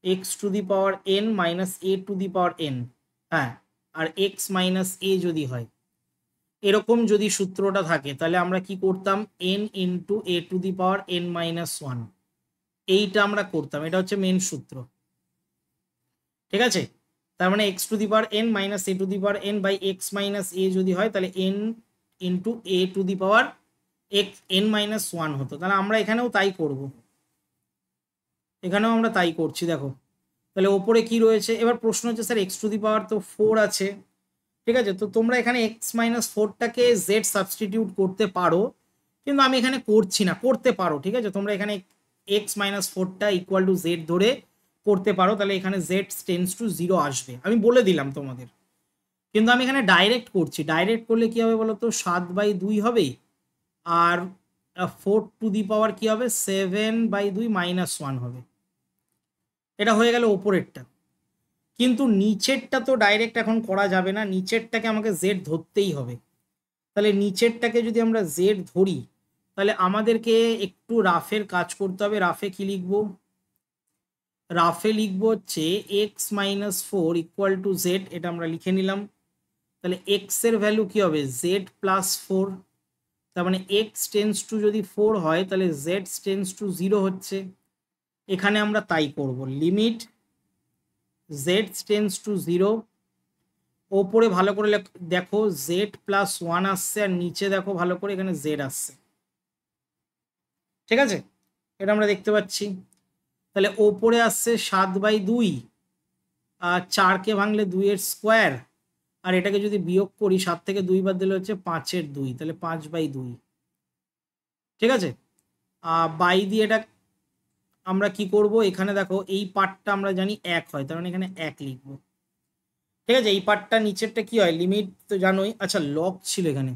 Speaker 1: X to the power N minus A to the power N, হ্যাঁ, আর এক্স মাইনাস এ যদি হয়, এরকম যদি সূত্রটা থাকে তাহলে আমরা কি করতাম, N into a to the power N minus 1, এইটা আমরা করতাম। এটা হচ্ছে মেন সূত্র। ঠিক আছে, তার মানে x to the power N minus A to the power n by x minus a যদি হয় তাহলে n into a to the power x n minus 1 হতো। তাহলে আমরা এখানেও তাই করব, এখানেও আমরা তাই করছি। দেখো তাহলে ওপরে কি রয়েছে, এবার প্রশ্ন হচ্ছে স্যার এক্স টু দি পাওয়ার তো 4 আছে, ঠিক আছে, তো তোমরা এখানে এক্স মাইনাস 4টাকে জেড সাবস্টিটিউট করতে পারো, কিন্তু আমি এখানে করছি না, করতে পারো। ঠিক আছে, তোমরা এখানে এক্স মাইনাস 4টা ইকুয়াল টু জেড ধরে করতে পারো, তাহলে এখানে জেড টেন্স টু 0 আসবে, আমি বলে দিলাম তোমাদের। কিন্তু আমি এখানে ডাইরেক্ট করছি, ডাইরেক্ট করলে কি হবে বলো তো, 7/2 হবে, আর 4 টু দি পাওয়ার কি হবে, 7/2 মাইনাস 1 হবে। এটা হয়ে গেল ওপরেরটা। কিন্তু নিচেরটা তো ডাইরেক্ট এখন করা যাবে না, নিচেরটাকে আমাকে জেড ধরতেই হবে। তাহলে নিচেরটাকে যদি আমরা জেড ধরি তাহলে আমাদেরকে একটু রাফের কাজ করতে হবে। রাফে কি লিখবো, রাফে লিখবো হচ্ছে x minus 4 equal to Z, এটা আমরা লিখে নিলাম। তাহলে এক্স এর ভ্যালু কি হবে, জেড প্লাস 4, তার মানে এক্স টেন্স টু যদি 4 হয় তাহলে জেড টেন্স টু 0 হচ্ছে। এখানে আমরা তাই করব, লিমিট জেড টেন্স টু 0, ওপরে ভালো করে দেখো জেড প্লাস 1 আসছে, আর নিচে দেখো ভালো করে এখানে জেড আসছে। ঠিক আছে, এটা আমরা দেখতে পাচ্ছি। তাহলে ওপরে আসছে 7/2, আর 4কে ভাঙলে 2 এর স্কোয়ার, আর এটাকে যদি বিয়োগ করি 7 থেকে 2 বাদ দিলে হচ্ছে 5-এর 2, তাহলে 5/2। ঠিক আছে, বাই দিয়ে এটা আমরা কি করব, এখানে দেখো এই পার্টটা আমরা জানি 1 হয়, তার মানে এখানে 1 লিখবো। ঠিক আছে, এই পার্টটা নিচেরটা কি হয়, লিমিট তো জানোই। আচ্ছা লগ ছিল এখানে,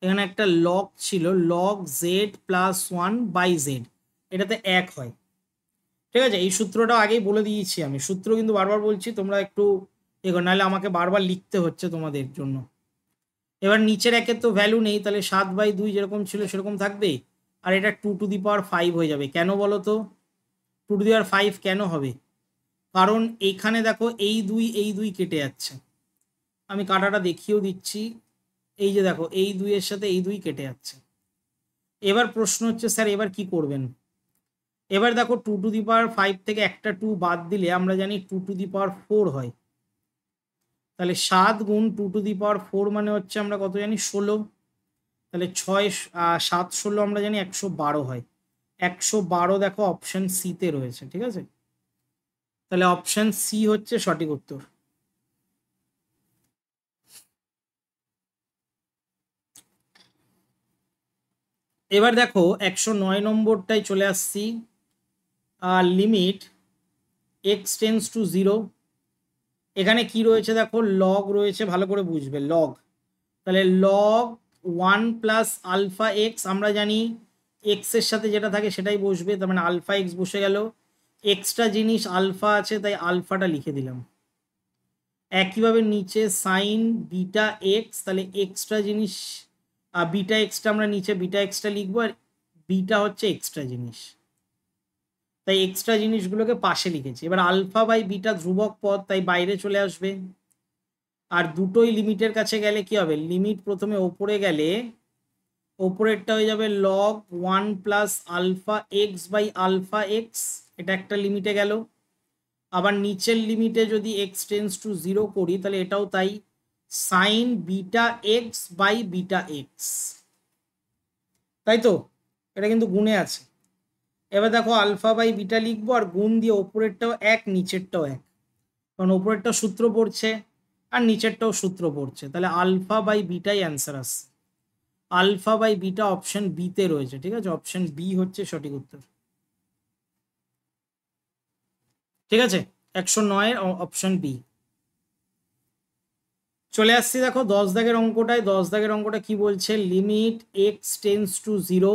Speaker 1: এখানে একটা লগ ছিল, log Z plus 1 by Z, এটাতে 1 হয়। ঠিক আছে, এই সূত্রটাও আগেই বলে দিয়েছি আমি, সূত্র কিন্তু বারবার বলছি, তোমরা একটু এগো, নাহলে আমাকে বারবার লিখতে হচ্ছে তোমাদের জন্য। এবার নিচের একের তো ভ্যালু নেই, তাহলে 7/2 যেরকম ছিল সেরকম থাকবে, আর এটা 2 টু দি পাওয়ার 5 হয়ে যাবে। কেন বলো তো 2 টু দি পাওয়ার 5 কেন হবে, কারণ এইখানে দেখো এই দুই কেটে যাচ্ছে, আমি কাটাটা দেখিয়েও দিচ্ছি। এই যে দেখো এই 2 এর সাথে এই 2 কেটে যাচ্ছে। এবার প্রশ্ন হচ্ছে স্যার এবার কি করবেন, এবার দেখো 2 টু দি পাওয়ার 5 থেকে একটা 2 বাদ দিলে আমরা জানি 2 টু দি পাওয়ার 4 হয়। তাহলে 7 গুণ 2 টু দি পাওয়ার 4 মানে হচ্ছে আমরা কত জানি, 16। তাহলে 7 16 আমরা জানি 112 হয়। 112 দেখো অপশন সিতে রয়েছে। ঠিক আছে, তাহলে অপশন সি হচ্ছে সঠিক উত্তর। এবার দেখো 109 নম্বরটাই চলে আসছি, লিমিট এক্স টেন্স টু 0। এখানে কি রয়েছে দেখো, লগ রয়েছে, ভালো করে বুঝবে লগ। তাহলে লগ 1 প্লাস আলফা এক্স, আমরা জানি এক্স এর সাথে যেটা থাকে সেটাই বসবে, তার মানে আলফা এক্স বসে গেল। এক্সট্রা জিনিস আলফা আছে তাই আলফাটা লিখে দিলাম। একইভাবে নিচে সাইন বিটা এক্স, তাহলে এক্সট্রা জিনিস বিটা এক্সটা আমরা নিচে বিটা এক্সটা লিখবো, আর বিটা হচ্ছে এক্সট্রা জিনিস, তাই এক্সট্রা জিনিসগুলোকে পাশে লিখেছি। এবার আলফা বাই বিটা ধ্রুবক পদ, তাই বাইরে চলে আসবে। আর দুটোই লিমিটের কাছে গেলে কি হবে, লিমিট প্রথমে ওপরে গেলে ওপরেরটা হয়ে যাবে log 1 plus alpha x by alpha x, এটা একটা লিমিটে গেল। আবার নিচের লিমিটে যদি এক্স টেন্স টু 0 করি তাহলে এটাও তাই, sine beta x by beta x, তাই তো? এটা কিন্তু গুণে আছে। এবার দেখো আলফা বাই বিটা লিখবো, আর গুণ দিয়ে ওপরেরটাও এক নিচেরটাও এক, কারণ ওপরেরটাও সূত্র পড়ছে আর নিচেরটাও সূত্র পড়ছে, তাহলে আলফা বাই বিটাই অ্যান্সার আসছে। আলফা বাই বিটা অপশন বিতে রয়েছে, ঠিক আছে? অপশন বি হচ্ছে সঠিক উত্তর, ঠিক আছে? 109 অপশন বি। চলে আসছি দেখো 10 দাগের অঙ্কটায়। 10 দাগের অঙ্কটা কি বলছে, লিমিট এক্স টেন্স টু 0,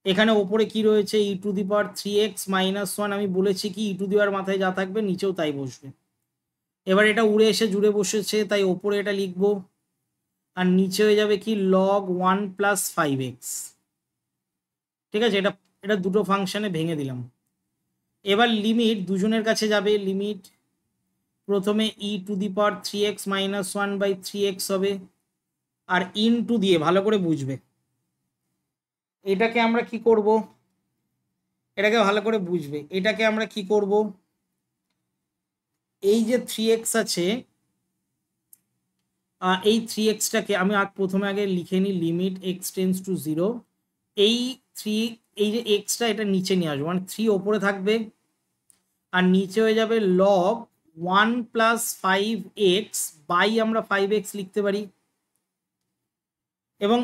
Speaker 1: এখানে ওপরে কি রয়েছে ই টু দি পাওয়ার 3x - 1, আমি বলেছি কি ই টু দি পাওয়ার মাথায় যা থাকবে নিচেও তাই বসবে। এবার এটা উড়ে এসে জুড়ে বসেছে, তাই ওপরে এটা লিখবো, আর নিচে হয়ে যাবে কি লগ 1 প্লাস 5x, ঠিক আছে? এটা এটা দুটো ফাংশনে ভেঙে দিলাম। এবার লিমিট দুজনের কাছে যাবে, লিমিট প্রথমে ই to the power 3x - 1 by 3x হবে, আর ইনটু দিয়ে ভালো করে বুঝবে, এটাকে আমরা কি করব, এটাকে ভালো করে বুঝবে, এটাকে আমরা কি করব, এই যে 3x আছে, এই 3xটাকে আমি প্রথমে আগে লিখে নিই, লিমিট এক্স টেন্স টু 0, এই 3, এই যে এক্সটা এটা নিচে নিয়ে আসবো, মানে 3 ওপরে থাকবে, আর নিচে হয়ে যাবে লগ 1 প্লাস 5x বাই আমরা 5x লিখতে পারি, এবং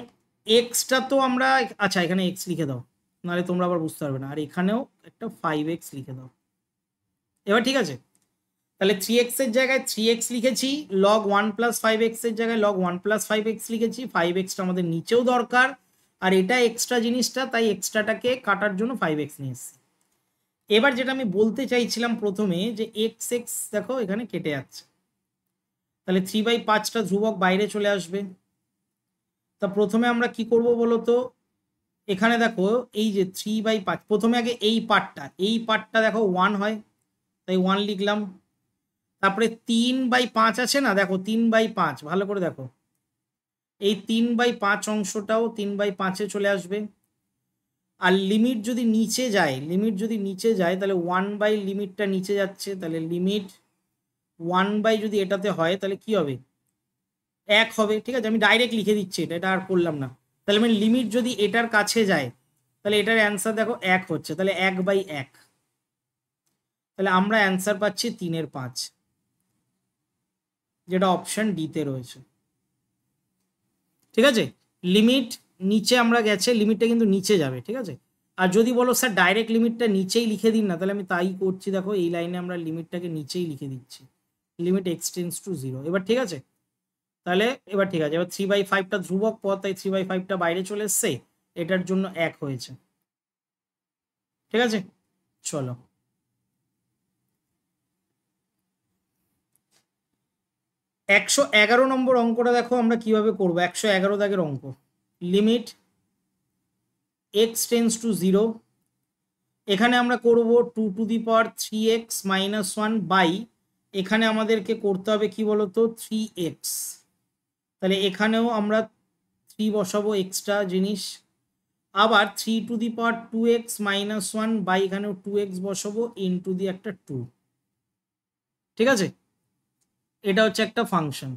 Speaker 1: এক্সটা তো আমরা, আচ্ছা এখানে এক্স লিখে দাও, নাহলে তোমরা আবার বুঝতে পারবে না, আর এখানেও একটা 5x লিখে দাও। এবার ঠিক আছে, তাহলে 3x এর জায়গায় 3x লিখেছি, লগ 1 প্লাস 5x এর জায়গায় লগ 1 প্লাস 5x লিখেছি, 5xটা আমাদের নিচেও দরকার, আর এটা এক্সট্রা জিনিসটা, তাই এক্সট্রাটাকে কাটার জন্য 5x নিয়ে এসেছি। এবার যেটা আমি বলতে চাইছিলাম প্রথমে, যে এক্স এক্স দেখো এখানে কেটে যাচ্ছে, তাহলে 3/5টা ধ্রুবক বাইরে চলে আসবে। তা প্রথমে আমরা কি করব বলো তো, এখানে দেখো এই যে 3/5, প্রথমে আগে এই পার্টটা দেখো 1 হয়, তাই 1 লিখলাম। তারপরে 3/5 আছে না, দেখো 3/5 ভালো করে দেখো, এই 3/5 অংশটাও 3/5-এ চলে আসবে। আর লিমিট যদি নিচে যায় তাহলে 1 বাই লিমিটটা নিচে যাচ্ছে, তাহলে লিমিট 1 বাই যদি এটাতে হয় তাহলে কি হবে, 1 হবে, ঠিক আছে? আমি ডাইরেক্ট লিখে দিচ্ছি, এটা আর করলাম না। তাহলে আমি লিমিট যদি এটার কাছে যায় তাহলে এটার অ্যান্সার দেখো 1 হচ্ছে, তাহলে 1/1, তাহলে আমরা অ্যান্সার পাচ্ছি 3/5, যেটা অপশন ডিতে রয়েছে, ঠিক আছে? লিমিট নিচে আমরা গেছে, লিমিটটা কিন্তু নিচে যাবে, ঠিক আছে? আর যদি বলো স্যার ডাইরেক্ট লিমিটটা নিচেই লিখে দিন না, তাহলে আমি তাই করছি, দেখো এই লাইনে আমরা লিমিটটাকে নিচেই লিখে দিচ্ছি, লিমিট এক্স টেন্স টু 0। এবার ঠিক আছে, তাহলে এবার ঠিক আছে, এবার 3/5টা ধ্রুবক পদ, তাই 3/5টা বাইরে চলে এসছে, এটার জন্য 1 হয়েছে, ঠিক আছে? চলো 111 নম্বর অঙ্কটা দেখো আমরা কিভাবে করবো। 111 দাগের অঙ্ক, লিমিট এক্স টেন্স টু 0, এখানে আমরা করব 2 two the power 3x - 1 by, এখানে আমাদেরকে করতে হবে কি বলতো 3x, তাহলে এখানেও আমরা 3 বসাবো এক্সট্রা জিনিস, আবার 3 two the power 2x - 1 by, এখানেও 2x বসাবো ইনটু দি একটা 2, ঠিক আছে? এটা হচ্ছে একটা ফাংশন।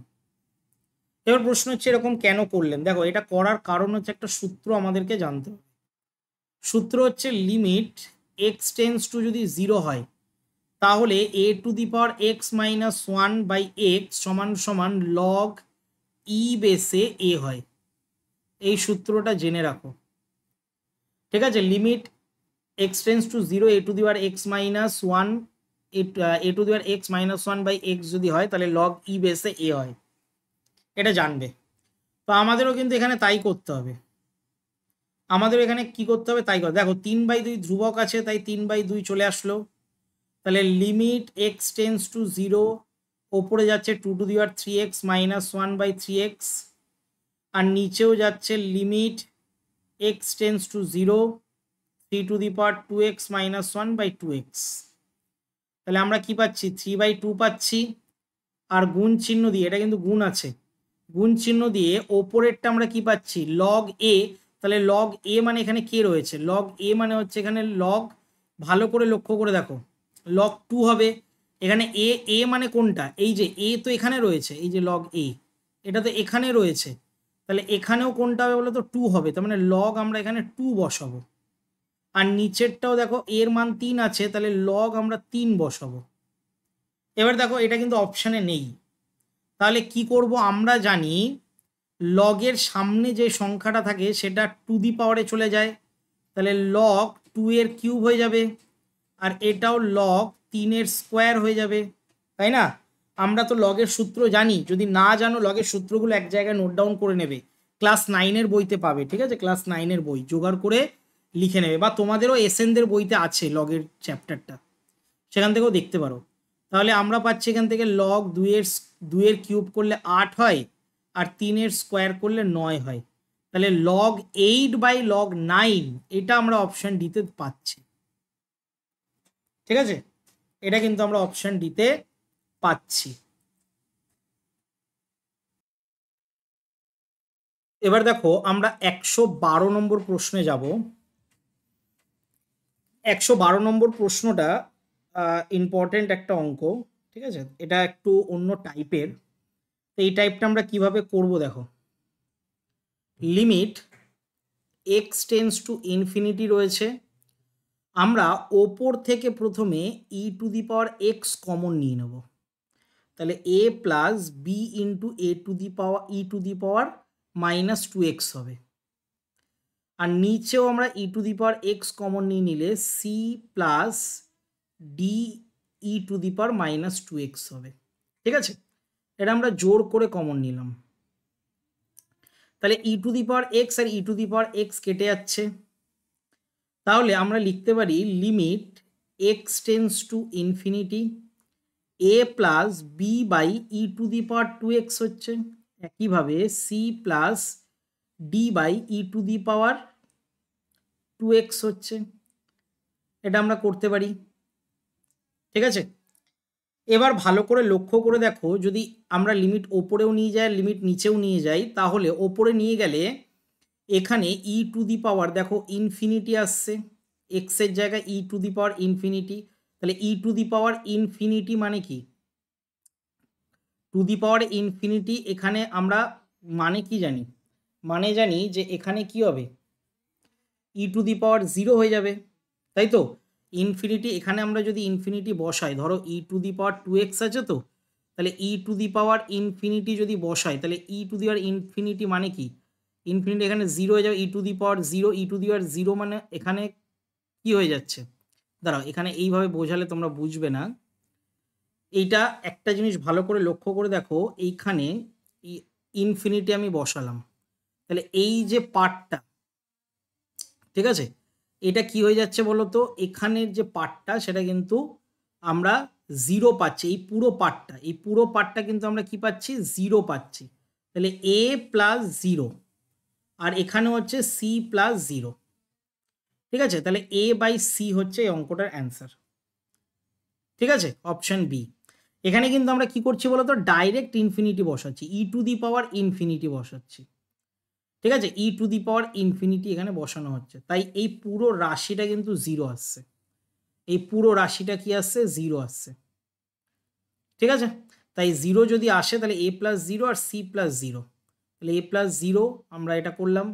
Speaker 1: এবার প্রশ্ন হচ্ছে এরকম কেন করলেন, দেখো এটা করার কারণ হচ্ছে একটা সূত্র আমাদেরকে জানতে হবে। সূত্র হচ্ছে লিমিট এক্স টেন্স টু যদি 0 হয় তাহলে a to the power x - 1 by x সমান সমান লগ ই বেসে a হয়, এই সূত্রটা জেনে রাখো, ঠিক আছে? Limit x tends to 0, a to the power x - 1, a to the power x - 1 by x যদি হয় তাহলে লগ ই বেসে a হয়, এটা জানবে। তো আমাদেরও কিন্তু এখানে তাই করতে হবে, আমাদের এখানে কি করতে হবে তাই দেখো 3/2 ধ্রুবক আছে, তাই 3/2 চলে আসলো। তাহলে লিমিট এক্স টেন্স টু 0, ওপরে যাচ্ছে 2^3x - 1/3x, আর নিচেও যাচ্ছে limit x tends to 0, 3^2x - 1/2x। তাহলে আমরা কি পাচ্ছি 3/2 পাচ্ছি, আর গুণ চিহ্ন দিয়ে, এটা কিন্তু গুণ আছে, গুণ চিহ্ন দিয়ে ওপরেরটা আমরা কি পাচ্ছি লগ এ। তাহলে লগ এ মানে এখানে কে রয়েছে, লগ এ মানে হচ্ছে এখানে লগ, ভালো করে লক্ষ্য করে দেখো লগ 2 হবে এখানে। এ মানে কোনটা, এই যে এ তো এখানে রয়েছে, এই যে লগ এ এটা তো এখানে রয়েছে, তাহলে এখানেও কোনটা হবে বলো তো 2 হবে, তার মানে লগ আমরা এখানে 2 বসাবো। আর নিচেরটাও দেখো এর মান 3 আছে, তাহলে লগ আমরা 3 বসাবো। এবার দেখো এটা কিন্তু অপশানে নেই, তাহলে কি করব, আমরা জানি লগের সামনে যে সংখ্যাটা থাকে সেটা টু দি পাওয়ারে চলে যায়, তাহলে লগ 2 এর কিউব হয়ে যাবে, আর এটাও লগ 3 এর স্কোয়ার হয়ে যাবে, তাই না? আমরা তো লগের সূত্র জানি, যদি না জানো লগের সূত্রগুলো এক জায়গায় নোট ডাউন করে নেবে, ক্লাস 9-এর বইতে পাবে, ঠিক আছে? ক্লাস 9-এর বই জোগাড় করে লিখে নেবে, বা তোমাদেরও এসএনদের বইতে আছে লগের চ্যাপ্টারটা, সেখান থেকেও দেখতে পারো। তাহলে আমরা পাচ্ছি এখান থেকে লগ 2 এর কিউব করলে 8 হয়, আর 3 এর স্কোয়ার করলে 9 হয়, তাহলে লগ 8/log9 এটা আমরা অপশন ডিতে পাচ্ছি, ঠিক আছে? এটা কিন্তু আমরা অপশন ডিতে পাচ্ছি। এবার দেখো আমরা 112 নম্বর প্রশ্নে যাব। 112 নম্বর প্রশ্নটা ইম্পর্টেন্ট একটা অঙ্ক, ঠিক আছে? এটা একটু অন্য টাইপের, তো এই টাইপটা আমরা কিভাবে করব দেখো। Limit x tends to infinity রয়েছে, আমরা ওপর থেকে প্রথমে e⁴x কমন নিয়ে নেব, তাহলে a plus B into e⁻-2x হবে, আর নিচেও আমরা e⁻x কমন নিয়ে নিলে c প্লাস ডি e⁻-2x হবে, ঠিক আছে? এটা আমরা জোর করে কমন নিলাম, তাহলে e⁻x আর e⁻x কেটে যাচ্ছে, তাহলে আমরা লিখতে পারি limit x tends to infinity a plus B by e⁻2x হচ্ছে, একইভাবে c plus D by e⁻2x হচ্ছে, এটা আমরা করতে পারি, ঠিক আছে? এবার ভালো করে লক্ষ্য করে দেখো, যদি আমরা লিমিট ওপরেও নিয়ে যাই লিমিট নিচেও নিয়ে যাই, তাহলে ওপরে নিয়ে গেলে এখানে e⁻, দেখো ইনফিনিটি আসছে, এক্স এর জায়গায় e⁻ইনফিনিটি, তাহলে e⁻ইনফিনিটি মানে কি, টু দি পাওয়ার ইনফিনিটি, এখানে আমরা মানে কি জানি, মানে জানি যে এখানে কি হবে e⁻0 হয়ে যাবে, তাই তো? ইনফিনিটি, এখানে আমরা যদি ইনফিনিটি বসাই, ধরো e⁻2x আছে, তো তাহলে e⁻ইনফিনিটি যদি বসাই, তাহলে e⁻ইনফিনিটি মানে কি, ইনফিনিটি এখানে 0 হয়ে যাবে, e⁻0, e⁻0 মানে এখানে কি হয়ে যাচ্ছে, দাঁড়াও এখানে এইভাবে বোঝালে তোমরা বুঝবে না, এইটা একটা জিনিস ভালো করে লক্ষ্য করে দেখো, এইখানে ইনফিনিটি আমি বসালাম, তাহলে এই যে পার্টটা, ঠিক আছে, এটা কি হয়ে যাচ্ছে বলো তো, এখানের যে পার্টটা সেটা কিন্তু আমরা 0 পাচ্ছি, এই পুরো পার্টটা কিন্তু আমরা কি পাচ্ছি 0 পাচ্ছি, তাহলে a প্লাস 0, আর এখানে হচ্ছে c প্লাস 0, ঠিক আছে? তাহলে a/c হচ্ছে এই অঙ্কটার অ্যান্সার, ঠিক আছে? Option B. এখানে কিন্তু আমরা কি করছি বলতো, ডাইরেক্ট ইনফিনিটি বসাচ্ছি, e⁻ইনফিনিটি বসাচ্ছি, ঠিক আছে? e⁻ইনফিনিটি এখানে বসানো হচ্ছে, তাই এই পুরো রাশিটা কিন্তু 0 আসছে, এই পুরো রাশিটা কি আসছে 0 আসছে, ঠিক আছে? তাই 0 যদি আসে তাহলে a প্লাস 0 আর c প্লাস 0, তাহলে a প্লাস 0 আমরা এটা করলাম,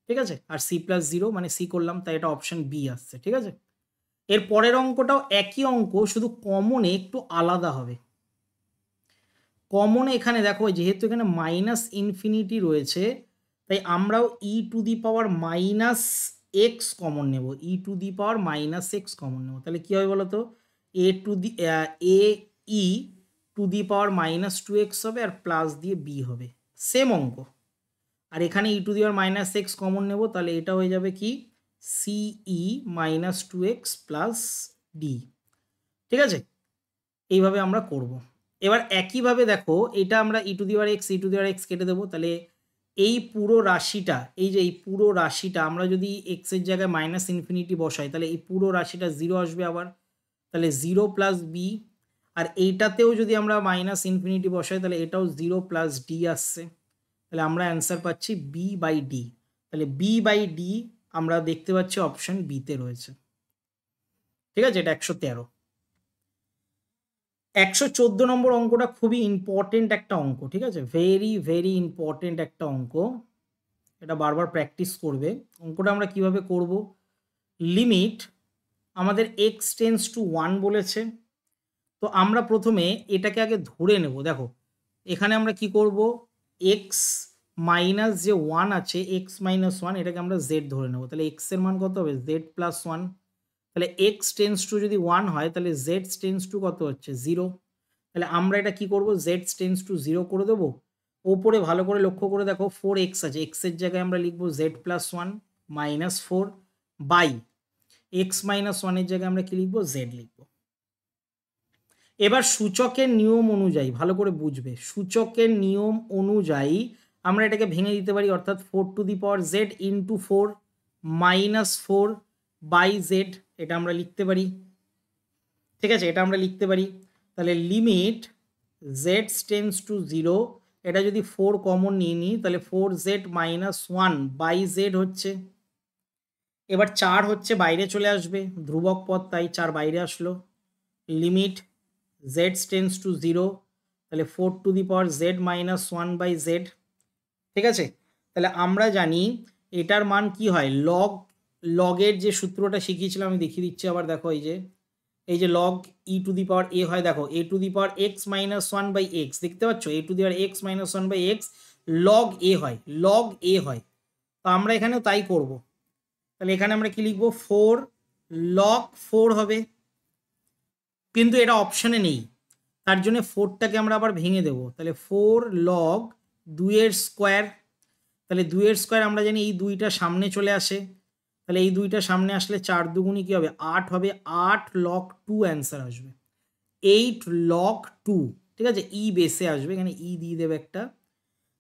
Speaker 1: ঠিক আছে? আর c প্লাস 0 মানে c করলাম, তাই এটা অপশন বি আসছে, ঠিক আছে? এর পরের অঙ্কটাও একই অঙ্ক, শুধু কমনে একটু আলাদা হবে। কমনে এখানে দেখো যেহেতু এখানে মাইনাস ইনফিনিটি রয়েছে, তাই আমরাও e⁻−x কমন নেব, e⁻−x কমন নেব, তাহলে কি হবে বলো তো, e⁻−2x হবে আর প্লাস দিয়ে b হবে, সেম অঙ্ক। আর এখানে ই to the power minus x common নেব, তাহলে এটা হয়ে যাবে কি c e minus two x plus d. ঠিক আছে, এইভাবে আমরা করব। এবার একইভাবে দেখো এটা আমরা ই টু দি পাওয়ার এক্স কেটে দেবো, তাহলে এই পুরো রাশিটা, এই যে এই পুরো রাশিটা আমরা যদি এক্সের জায়গায় মাইনাস ইনফিনিটি বসাই তাহলে এই পুরো রাশিটা জিরো আসবে আবার, তাহলে জিরো প্লাস বি। আর এইটাতেও যদি আমরা মাইনাস ইনফিনিটি বসাই তাহলে এটাও জিরো প্লাস ডি আসছে, তাহলে আমরা অ্যান্সার পাচ্ছি বি বাই ডি। তাহলে বি বাই ডি আমরা দেখতে পাচ্ছি অপশন বিতে রয়েছে। ঠিক আছে, এটা 113। 114 নম্বর অঙ্কটা খুবই ইম্পর্টেন্ট একটা অঙ্ক। ঠিক আছে, ভেরি ভেরি ইম্পর্টেন্ট একটা অঙ্ক, এটা বারবার প্র্যাকটিস করবে। অঙ্কটা আমরা কিভাবে করব, লিমিট আমাদের এক্স টেন্স টু 1 বলেছে, তো আমরা প্রথমে এটাকে আগে ধরে নেব। দেখো এখানে আমরা কি করব, এক্স মাইনাস যে 1 আছে, এক্স মাইনাস 1, এটাকে আমরা জেড ধরে নেব। তাহলে এক্স এর মান কত হবে, জেড প্লাস 1। তাহলে এক্স টেন্স টু যদি 1 হয় তাহলে জেড টেন্স টু কত হচ্ছে, 0। তাহলে আমরা এটা কি করব, জেড টেন্স টু 0 করে দেবো। ওপরে ভালো করে লক্ষ্য করে দেখো 4x আছে, এক্সের জায়গায় আমরা লিখবো z plus 1 minus 4 by x minus 1-এর জায়গায় আমরা কি লিখবো, জেড লিখবো। এবার সূচকের নিয়ম অনুযায়ী ভালো করে বুঝবে, সূচকের নিয়ম অনুযায়ী আমরা এটাকে ভেঙে দিতে পারি, অর্থাৎ 4 to the power Z into 4 minus 4 by Z, এটা আমরা লিখতে পারি। ঠিক আছে, এটা আমরা লিখতে পারি। তাহলে লিমিট জেড টেন্স টু 0, এটা যদি 4 কমন নিয়ে নিই তাহলে 4z মাইনাস 1 বাই জেড হচ্ছে। এবার 4 হচ্ছে বাইরে চলে আসবে, ধ্রুবক পদ, তাই 4 বাইরে আসলো। লিমিট জেড টেন্স টু 0, তাহলে 4 to the power Z minus 1 by Z. ঠিক আছে, তাহলে আমরা জানি এটার মান কি হয়, লগের যে সূত্রটা শিখিয়েছিলাম আমি দেখিয়ে দিচ্ছি আবার। দেখো এই যে log E to the power এ হয়, দেখো a to the power x minus 1 by x, দেখতে পাচ্ছ a to the power x minus 1 by x log a হয়, লগ এ হয়। তো আমরা এখানেও তাই করব। তাহলে এখানে আমরা কি লিখবো, 4 লগ 4 হবে, কিন্তু এটা অপশানে নেই, তার জন্য 4টাকে আমরা আবার ভেঙে দেব। তাহলে 4 লগ 2-এর স্কোয়ার, তাহলে 2-এর স্কোয়ার আমরা জানি এই 2টা সামনে চলে আসে, তাহলে এই 2টা সামনে আসলে 4 দুগুণি কী হবে, 8 হবে, 8 লগ 2 অ্যান্সার আসবে, 8 লগ 2। ঠিক আছে, ই বেসে আসবে, এখানে ই দিয়ে দেবে একটা।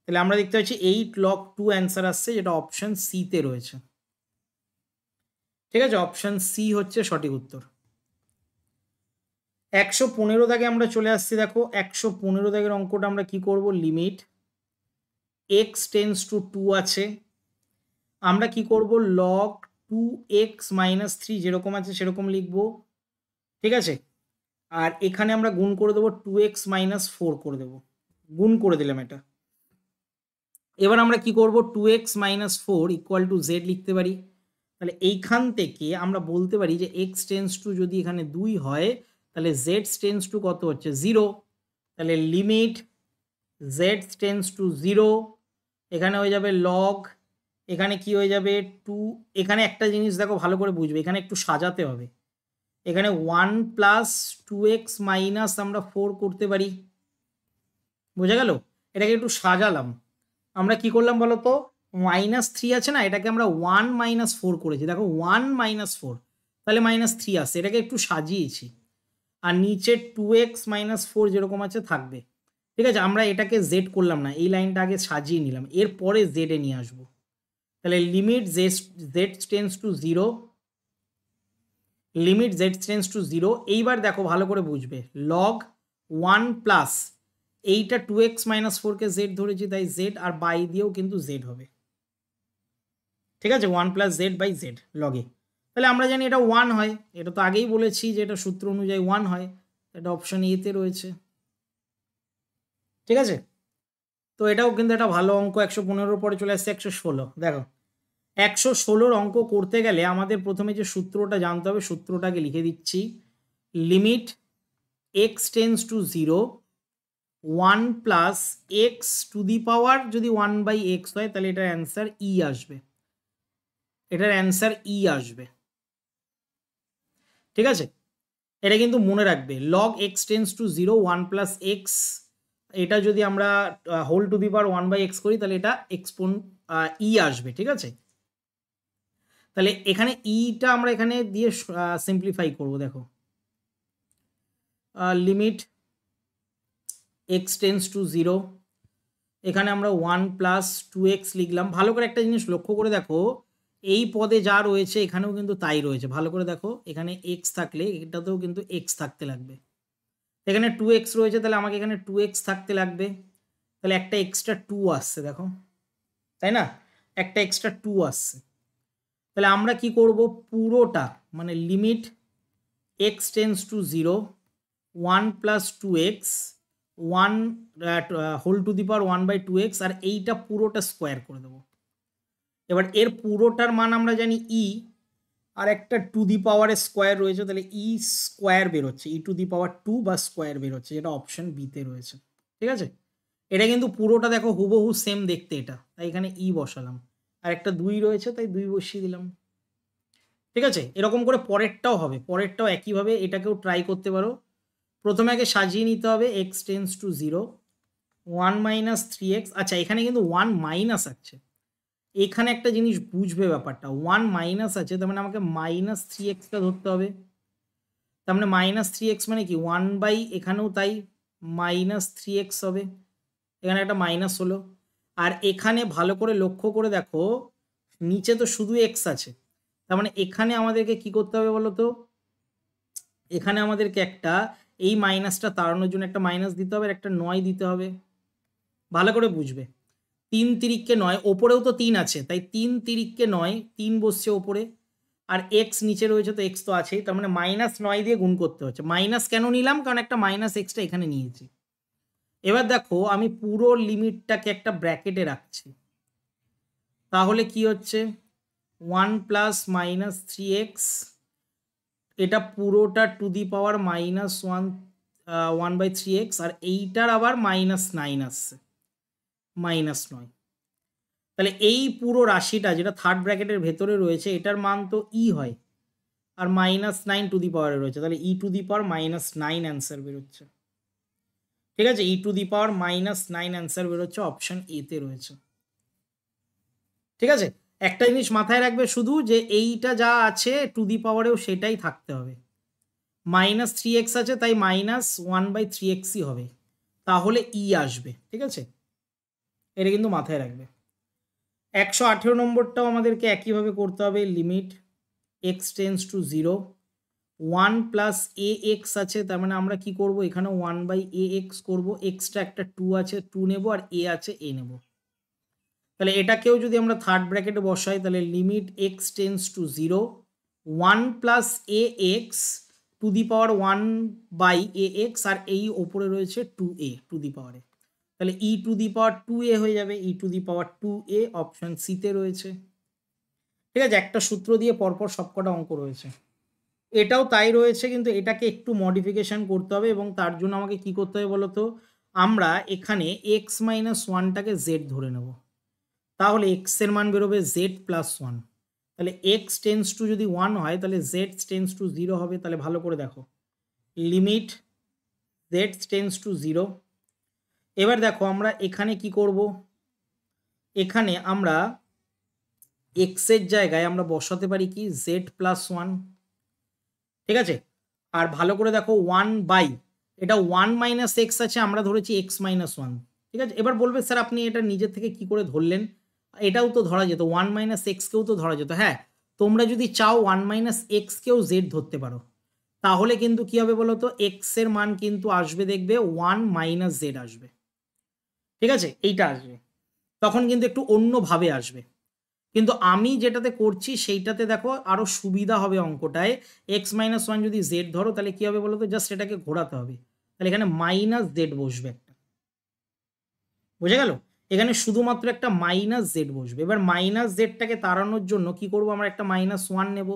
Speaker 1: তাহলে আমরা দেখতে পাচ্ছি 8 লগ 2 অ্যান্সার আসছে, যেটা অপশান সিতে রয়েছে। ঠিক আছে, অপশান সি হচ্ছে সঠিক উত্তর। 115 দাগে আমরা চলে আসছি। দেখো 115 দাগের অঙ্কটা আমরা কি করব, লিমিট এক্স টেন্স টু 2 আছে, আমরা কি করব, লগ 2x মাইনাস 3 যেরকম আছে সেরকম লিখব। ঠিক আছে, আর এখানে আমরা গুণ করে দেবো 2x মাইনাস 4 করে দেবো, গুণ করে দিলাম এটা। এবার আমরা কি করব, 2x minus 4 equal to Z লিখতে পারি। তাহলে এইখান থেকে আমরা বলতে পারি যে x টেন্স টু যদি এখানে 2 হয় তাহলে z টেন্স টু কত হচ্ছে, 0। তাহলে লিমিট z টেন্স টু 0, এখানে হয়ে যাবে লগ, এখানে কি হয়ে যাবে 2। এখানে একটা জিনিস দেখো ভালো করে বুঝবে, এখানে একটু সাজাতে হবে। এখানে 1 প্লাস 2x মাইনাস আমরা 4 করতে পারি, বোঝা গেল? এটাকে একটু সাজালাম। আমরা কি করলাম বলো তো, -3 আছে না, এটাকে আমরা 1 মাইনাস 4 করেছি। দেখো 1 মাইনাস 4, তাহলে -3 আসছে, এটাকে একটু সাজিয়েছি। আর নিচে 2x মাইনাস 4 যেরকম আছে থাকবে। ঠিক আছে, আমরা এটাকে জেড করলাম না, এই লাইনটা আগে সাজিয়ে নিলাম, এরপরে জেডে নিয়ে আসবো। তাহলে limit Z tense to 0, limit Z tense to 0। এইবার দেখো ভালো করে বুঝবে, লগ 1 প্লাস এইটা 2x মাইনাস 4কে জেড ধরেছি, তাই জেড, আর বাই দিয়েও কিন্তু জেড হবে। ঠিক আছে, 1 প্লাস জেড বাই জেড লগে। তাহলে আমরা জানি এটা 1 হয়, এটা তো আগেই বলেছি যে এটা সূত্র অনুযায়ী 1 হয়, এটা অপশন এতে রয়েছে। ঠিক আছে, তো এটাও কিন্তু একটা ভালো অঙ্ক। 115 পরে চলে আসছে 116। দেখো 116 অঙ্ক করতে গেলে আমাদের প্রথমে যে সূত্রটা জানতে হবে, সূত্রটাকে লিখে দিচ্ছি। Limit x tends to 0, 1 plus x to the power যদি 1 বাই এক্স হয় তাহলে এটার অ্যান্সার ই আসবে, এটার অ্যান্সার ই আসবে। ঠিক আছে, এটা কিন্তু মনে রাখবে, log x tends to 0, 1 plus x এটা যদি আমরা whole to the power 1/x করি তাহলে এটা এক্সপোন ই আসবে, ঠিক আছে। তাহলে এখানে ইটা আমরা এখানে দিয়ে সিম্পলিফাই করব। দেখো লিমিট x টেন্স টু 0, এখানে আমরা 1 প্লাস 2x লিখলাম। ভালো করে একটা জিনিস লক্ষ্য করে দেখো, এই পদে যা রয়েছে এখানেও কিন্তু তাই রয়েছে। ভালো করে দেখো, এখানে x থাকলে এটাতেও কিন্তু x থাকতে লাগবে। এখানে 2x রয়েছে, তাহলে আমাকে এখানে 2x থাকতে লাগবে। তাহলে একটা এক্সট্রা 2 আসছে, দেখো, তাই না? একটা এক্সট্রা 2 আসছে। তাহলে আমরা কি করব, পুরোটা মানে limit x tends to 0, 1 plus 2x, 1 whole to the power 1/2x, আর এইটা পুরোটা স্কোয়ার করে দেবো। এবার এর পুরোটার মান আমরা জানি ই, আর একটা টু দি পাওয়ারের স্কোয়ার রয়েছে, তাহলে ই স্কোয়ার বেরোচ্ছে, ই টু দি পাওয়ার 2 বা স্কোয়ার বেরোচ্ছে, যেটা অপশন বিতে রয়েছে, ঠিক আছে। এটা কিন্তু পুরোটা দেখো হুবহু সেম দেখতে এটা, তাই এখানে ই বসালাম। আর একটা 2 রয়েছে, তাই 2 বসিয়ে দিলাম, ঠিক আছে। এরকম করে পরেরটাও হবে, পরেরটাও একইভাবে এটাকেও ট্রাই করতে পারো। প্রথমে আগে সাজিয়ে নিতে হবে x tends to 0, 1 minus 3x। আচ্ছা, এখানে কিন্তু 1 মাইনাস আছে, এখানে একটা জিনিস বুঝবে ব্যাপারটা, 1 মাইনাস আছে, তার মানে আমাকে মাইনাস 3xটা ধরতে হবে। তার মানে মাইনাস 3x মানে কি 1 বাই, এখানেও তাই মাইনাস 3x হবে, এখানে একটা মাইনাস হলো। আর এখানে ভালো করে লক্ষ্য করে দেখো, নিচে তো শুধু x আছে, তার মানে এখানে আমাদেরকে কি করতে হবে বলো তো, এখানে আমাদেরকে একটা এই মাইনাসটা তাড়ানোর জন্য একটা মাইনাস দিতে হবে, আর একটা 9 দিতে হবে। ভালো করে বুঝবে, 3 তিরিককে 9, ওপরেও তো 3 আছে, তাই 3 তিরিককে 9, 3 বসছে ওপরে, আর এক্স নিচে রয়েছে, তো এক্স তো আছেই, তার মানে -9 দিয়ে গুণ করতে হচ্ছে। মাইনাস কেন নিলাম, কারণ একটা মাইনাস এক্সটা এখানে নিয়েছি। এবার দেখো আমি পুরো লিমিটটাকে একটা ব্র্যাকেটে রাখছি, তাহলে কি হচ্ছে 1 প্লাস মাইনাস 3x, এটা পুরোটা টু দি পাওয়ার -1, 1/3x, আর এইটার আবার -9 আসছে, -9। তাহলে এই পুরো রাশিটা যেটা থার্ড ব্র্যাকেটের ভেতরে রয়েছে, এটার মান তো ই হয়, আর -9 টু দি পাওয়ারে রয়েছে, তাহলে ই টু দি পাওয়ার -9 অ্যান্সার বেরোচ্ছে, ঠিক আছে। E to the power -9 answer বেরোচ্ছে, অপশন এতে রয়েছে, ঠিক আছে। একটা জিনিস মাথায় রাখবে শুধু, যে এইটা যা আছে টু দি পাওয়ারেও সেটাই থাকতে হবে। -3x আছে, তাই -1/3xই হবে, তাহলে ই আসবে, ঠিক আছে। এটা কিন্তু মাথায় রাখবে। 118 নম্বরটাও আমাদেরকে একইভাবে করতে হবে। Limit x tends to 0, 1 plus ax আছে, তার মানে আমরা কি করব, এখানে 1/ax করব। এক্সট্রা একটা 2 আছে, 2 নেব, আর a আছে, a নেব। তাহলে এটাকেও যদি আমরা থার্ড ব্র্যাকেটে বসাই, তাহলে limit x tends to 0, 1 plus ax two the power 1/ax, আর এই ওপরে রয়েছে 2a টু দি পাওয়ারে, তাহলে ই টু দি পাওয়ার 2a হয়ে যাবে, E to the power 2a option সিতে রয়েছে, ঠিক আছে। একটা সূত্র দিয়ে পরপর সবকটা অঙ্ক রয়েছে, এটাও তাই রয়েছে, কিন্তু এটাকে একটু মডিফিকেশন করতে হবে, এবং তার জন্য আমাকে কি করতে হবে বলতো, আমরা এখানে এক্স মাইনাস ওয়ানটাকে জেড ধরে নেব, তাহলে এক্স এর মান বেরোবে জেড প্লাস 1। তাহলে এক্স টেন্স টু যদি 1 হয়, তাহলে জেড টেন্স টু 0 হবে। তাহলে ভালো করে দেখো, লিমিট জেড টেন্স টু 0। এবার দেখো আমরা এখানে কি করব, এখানে আমরা এক্স এর জায়গায় আমরা বসাতে পারি কি জেড প্লাস 1, ঠিক আছে। আর ভালো করে দেখো 1 বাই, এটা 1 মাইনাস এক্স আছে, আমরা ধরেছি এক্স মাইনাস 1, ঠিক আছে। এবার বলবে স্যার আপনি এটা নিজের থেকে কি করে ধরলেন, এটাও তো ধরা যেত, 1 মাইনাস এক্সকেও তো ধরা যেত। হ্যাঁ, তোমরা যদি চাও 1 মাইনাস এক্সকেও জেড ধরতে পারো, তাহলে কিন্তু কি হবে বলো তো, এক্স এর মান কিন্তু আসবে, দেখবে 1 মাইনাস জেড আসবে, ঠিক আছে, এইটা আসবে, তখন কিন্তু একটু অন্যভাবে আসবে। কিন্তু আমি যেটাতে করছি সেইটাতে দেখো আরো সুবিধা হবে অঙ্কটায়। এক্স মাইনাস 1 যদি জেড ধরো, তাহলে কি হবে বলো তো, জাস্ট এটাকে ঘোরাতে হবে, তাহলে এখানে মাইনাস জেড বসবে একটা, বুঝে গেল। এখানে শুধুমাত্র একটা মাইনাস জেড বসবে। এবার মাইনাস জেডটাকে তাড়ানোর জন্য কি করব, আমরা একটা -1 নেব,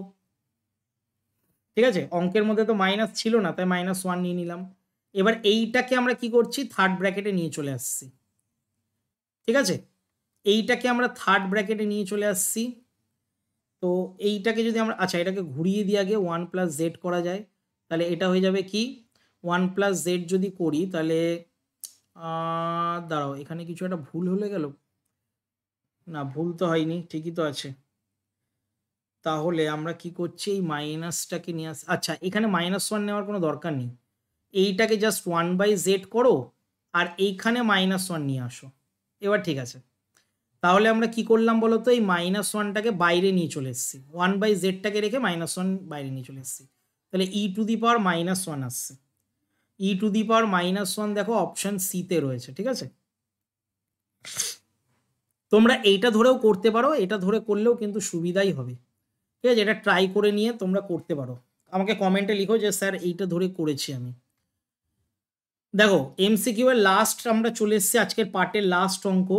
Speaker 1: ঠিক আছে। অঙ্কের মধ্যে তো মাইনাস ছিল না, তাই -1 নিয়ে নিলাম। এবার এইটাকে আমরা কি করছি, থার্ড ব্র্যাকেটে নিয়ে চলে আসছি, ঠিক আছে। এইটাকে আমরা থার্ড ব্র্যাকেটে নিয়ে চলে আসছি। তো এইটাকে যদি আমরা, আচ্ছা এটাকে ঘুরিয়ে দিয়ে আগে 1 প্লাস জেড করা যায়, তাহলে এটা হয়ে যাবে কি 1 প্লাস জেড যদি করি, তাহলে দাঁড়াও, এখানে কিছু একটা ভুল হলে গেল। না, ভুল তো হয়নি, ঠিকই তো আছে। তাহলে আমরা কি করছি, এই মাইনাসটাকে নিয়ে আচ্ছা, এখানে -1 নেওয়ার কোনো দরকার নেই। এইটাকে জাস্ট 1/z করো আর এইখানে -1 নিয়ে আসো। এবার ঠিক আছে। তাহলে আমরা কি করলাম বলো তো, এই -1টাকে বাইরে নিয়ে চলে এসেছি, 1/z-টাকে রেখে -1 বাইরে নিয়ে চলে এসেছি। তাহলে e⁻1 আসছে। e⁻1 দেখো অপশন সিতে রয়েছে, ঠিক আছে। তোমরা এইটা ধরেও করতে পারো, এটা ধরে করলেও কিন্তু সুবিধাই হবে, ঠিক আছে। এটা ট্রাই করে নিয়ে তোমরা করতে পারো, আমাকে কমেন্টে লিখো যে স্যার এইটা ধরে করেছি আমি। দেখো এমসিকিউ এর লাস্ট আমরা চলে এসেছি, আজকের পার্টের লাস্ট অঙ্ক।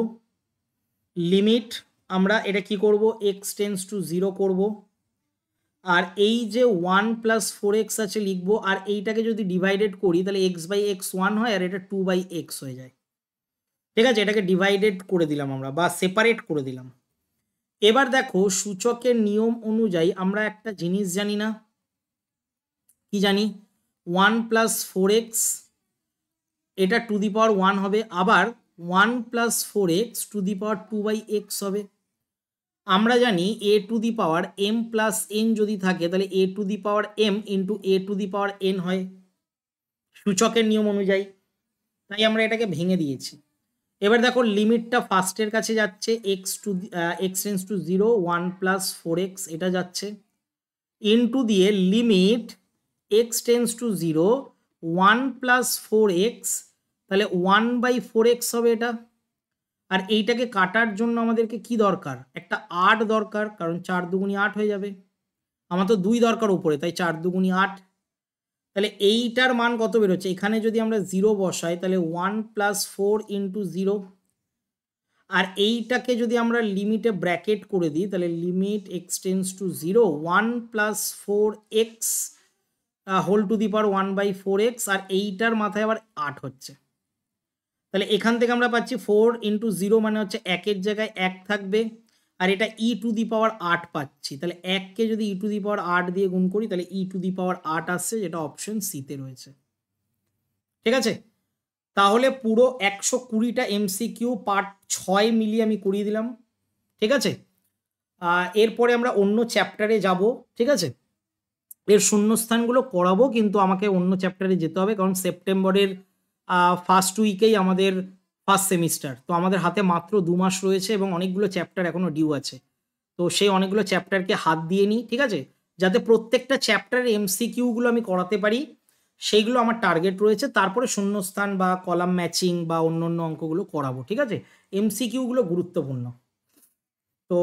Speaker 1: লিমিট আমরা এটা কি করব, এক্স টেন্স টু 0 করব, আর এই যে 1 + 4x আছে লিখবো, আর এইটাকে যদি ডিভাইডেড করি তাহলে x/x 1 হয় আর এটা 2/x হয়ে যায়, ঠিক আছে। এটাকে ডিভাইডেড করে দিলাম আমরা, বা সেপারেট করে দিলাম। এবার দেখো সূচকের নিয়ম অনুযায়ী আমরা একটা জিনিস জানি না, কি জানি, 1 + 4x এটা (1) হবে, আবার 1 + 4x (2/x) হবে। আমরা জানি a⁻m + n যদি থাকে তাহলে a⁻m × a⁻n হয় সূচকের নিয়ম অনুযায়ী, তাই আমরা এটাকে ভেঙে দিয়েছি। এবার দেখো লিমিটটা ফার্স্টের কাছে যাচ্ছে, x টেন্স টু 0 1 + 4x এটা যাচ্ছে, ইনটু দিয়ে limit x tends to 0 1 + 4x, তাহলে 1/4x হবে এটা। আর এইটাকে কাটার জন্য আমাদেরকে কি দরকার, একটা 8 দরকার, কারণ 4 × 2 = 8 হয়ে যাবে। আমার তো 2 দরকার উপরে, তাই 4 × 2 = 8। তাহলে এইটার মান কত বেরোচ্ছে, এখানে যদি আমরা 0 বসাই তাহলে 1 + 4 × 0, আর এইটাকে যদি আমরা লিমিটে ব্র্যাকেট করে দিই তাহলে limit x tends to 0 1 + 4x whole to the power 1/4x, আর এইটার মাথায় আবার 8 হচ্ছে। তাহলে এখান থেকে আমরা পাচ্ছি 4 × 0 মানে হচ্ছে 1-এর জায়গায় 1 থাকবে, আর এটা e⁻8 পাচ্ছি। তাহলে 1কে যদি e⁻8 দিয়ে গুণ করি তাহলে e⁻8 আসছে, যেটা অপশন সিতে রয়েছে, ঠিক আছে। তাহলে পুরো 120টা এমসিকিউ পার্ট 6 মিলিয়ে আমি করিয়ে দিলাম, ঠিক আছে। এরপরে আমরা অন্য চ্যাপ্টারে যাব, ঠিক আছে। এর শূন্যস্থানগুলো করাবো, কিন্তু আমাকে অন্য চ্যাপ্টারে যেতে হবে, কারণ সেপ্টেম্বরের ফার্স্ট উইকেই আমাদের ফার্স্ট সেমিস্টার, তো আমাদের হাতে মাত্র 2 মাস রয়েছে এবং অনেকগুলো চ্যাপ্টার এখনো ডিউ আছে। তো সেই অনেকগুলো চ্যাপ্টারকে হাত দিয়ে নিই, ঠিক আছে, যাতে প্রত্যেকটা চ্যাপ্টারের এমসিকিউগুলো আমি করাতে পারি, সেইগুলো আমার টার্গেট রয়েছে। তারপরে শূন্যস্থান বা কলাম ম্যাচিং বা অন্য অন্য অঙ্কগুলো করাবো, ঠিক আছে। এমসিকিউগুলো গুরুত্বপূর্ণ। তো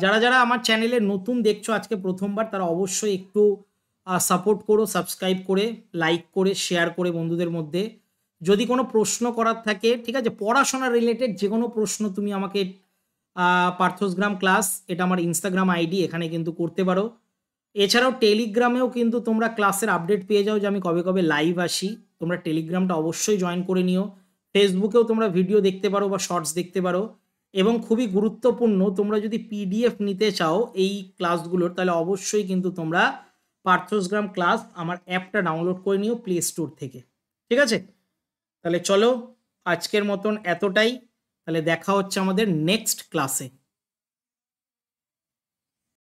Speaker 1: যারা যারা আমার চ্যানেলে নতুন দেখছো আজকে প্রথমবার, তারা অবশ্যই একটু সাপোর্ট করো, সাবস্ক্রাইব করে, লাইক করে, শেয়ার করে বন্ধুদের মধ্যে। যদি কোনো প্রশ্ন করার থাকে, ঠিক আছে, পড়াশোনা রিলেটেড যে কোনো প্রশ্ন তুমি আমাকে পার্থসগ্রাম ক্লাস, এটা আমার ইনস্টাগ্রাম আইডি, এখানে কিন্তু করতে পারো। এছাড়াও টেলিগ্রামেও কিন্তু তোমরা ক্লাসের আপডেট পেয়ে যাও যে আমি কবে কবে লাইভ আসি। তোমরা টেলিগ্রামটা অবশ্যই জয়েন করে নিও। ফেসবুকেও তোমরা ভিডিও দেখতে পারো বা শর্টস দেখতে পারো। এবং খুবই গুরুত্বপূর্ণ, তোমরা যদি পিডিএফ নিতে চাও এই ক্লাসগুলোর, তাহলে অবশ্যই কিন্তু তোমরা পার্থসগ্রাম ক্লাস আমার অ্যাপটা ডাউনলোড করে নিও প্লে স্টোর থেকে, ঠিক আছে। তাহলে চলো আজকের মতন এতটাই, তাহলে দেখা হচ্ছে আমাদের নেক্সট ক্লাসে।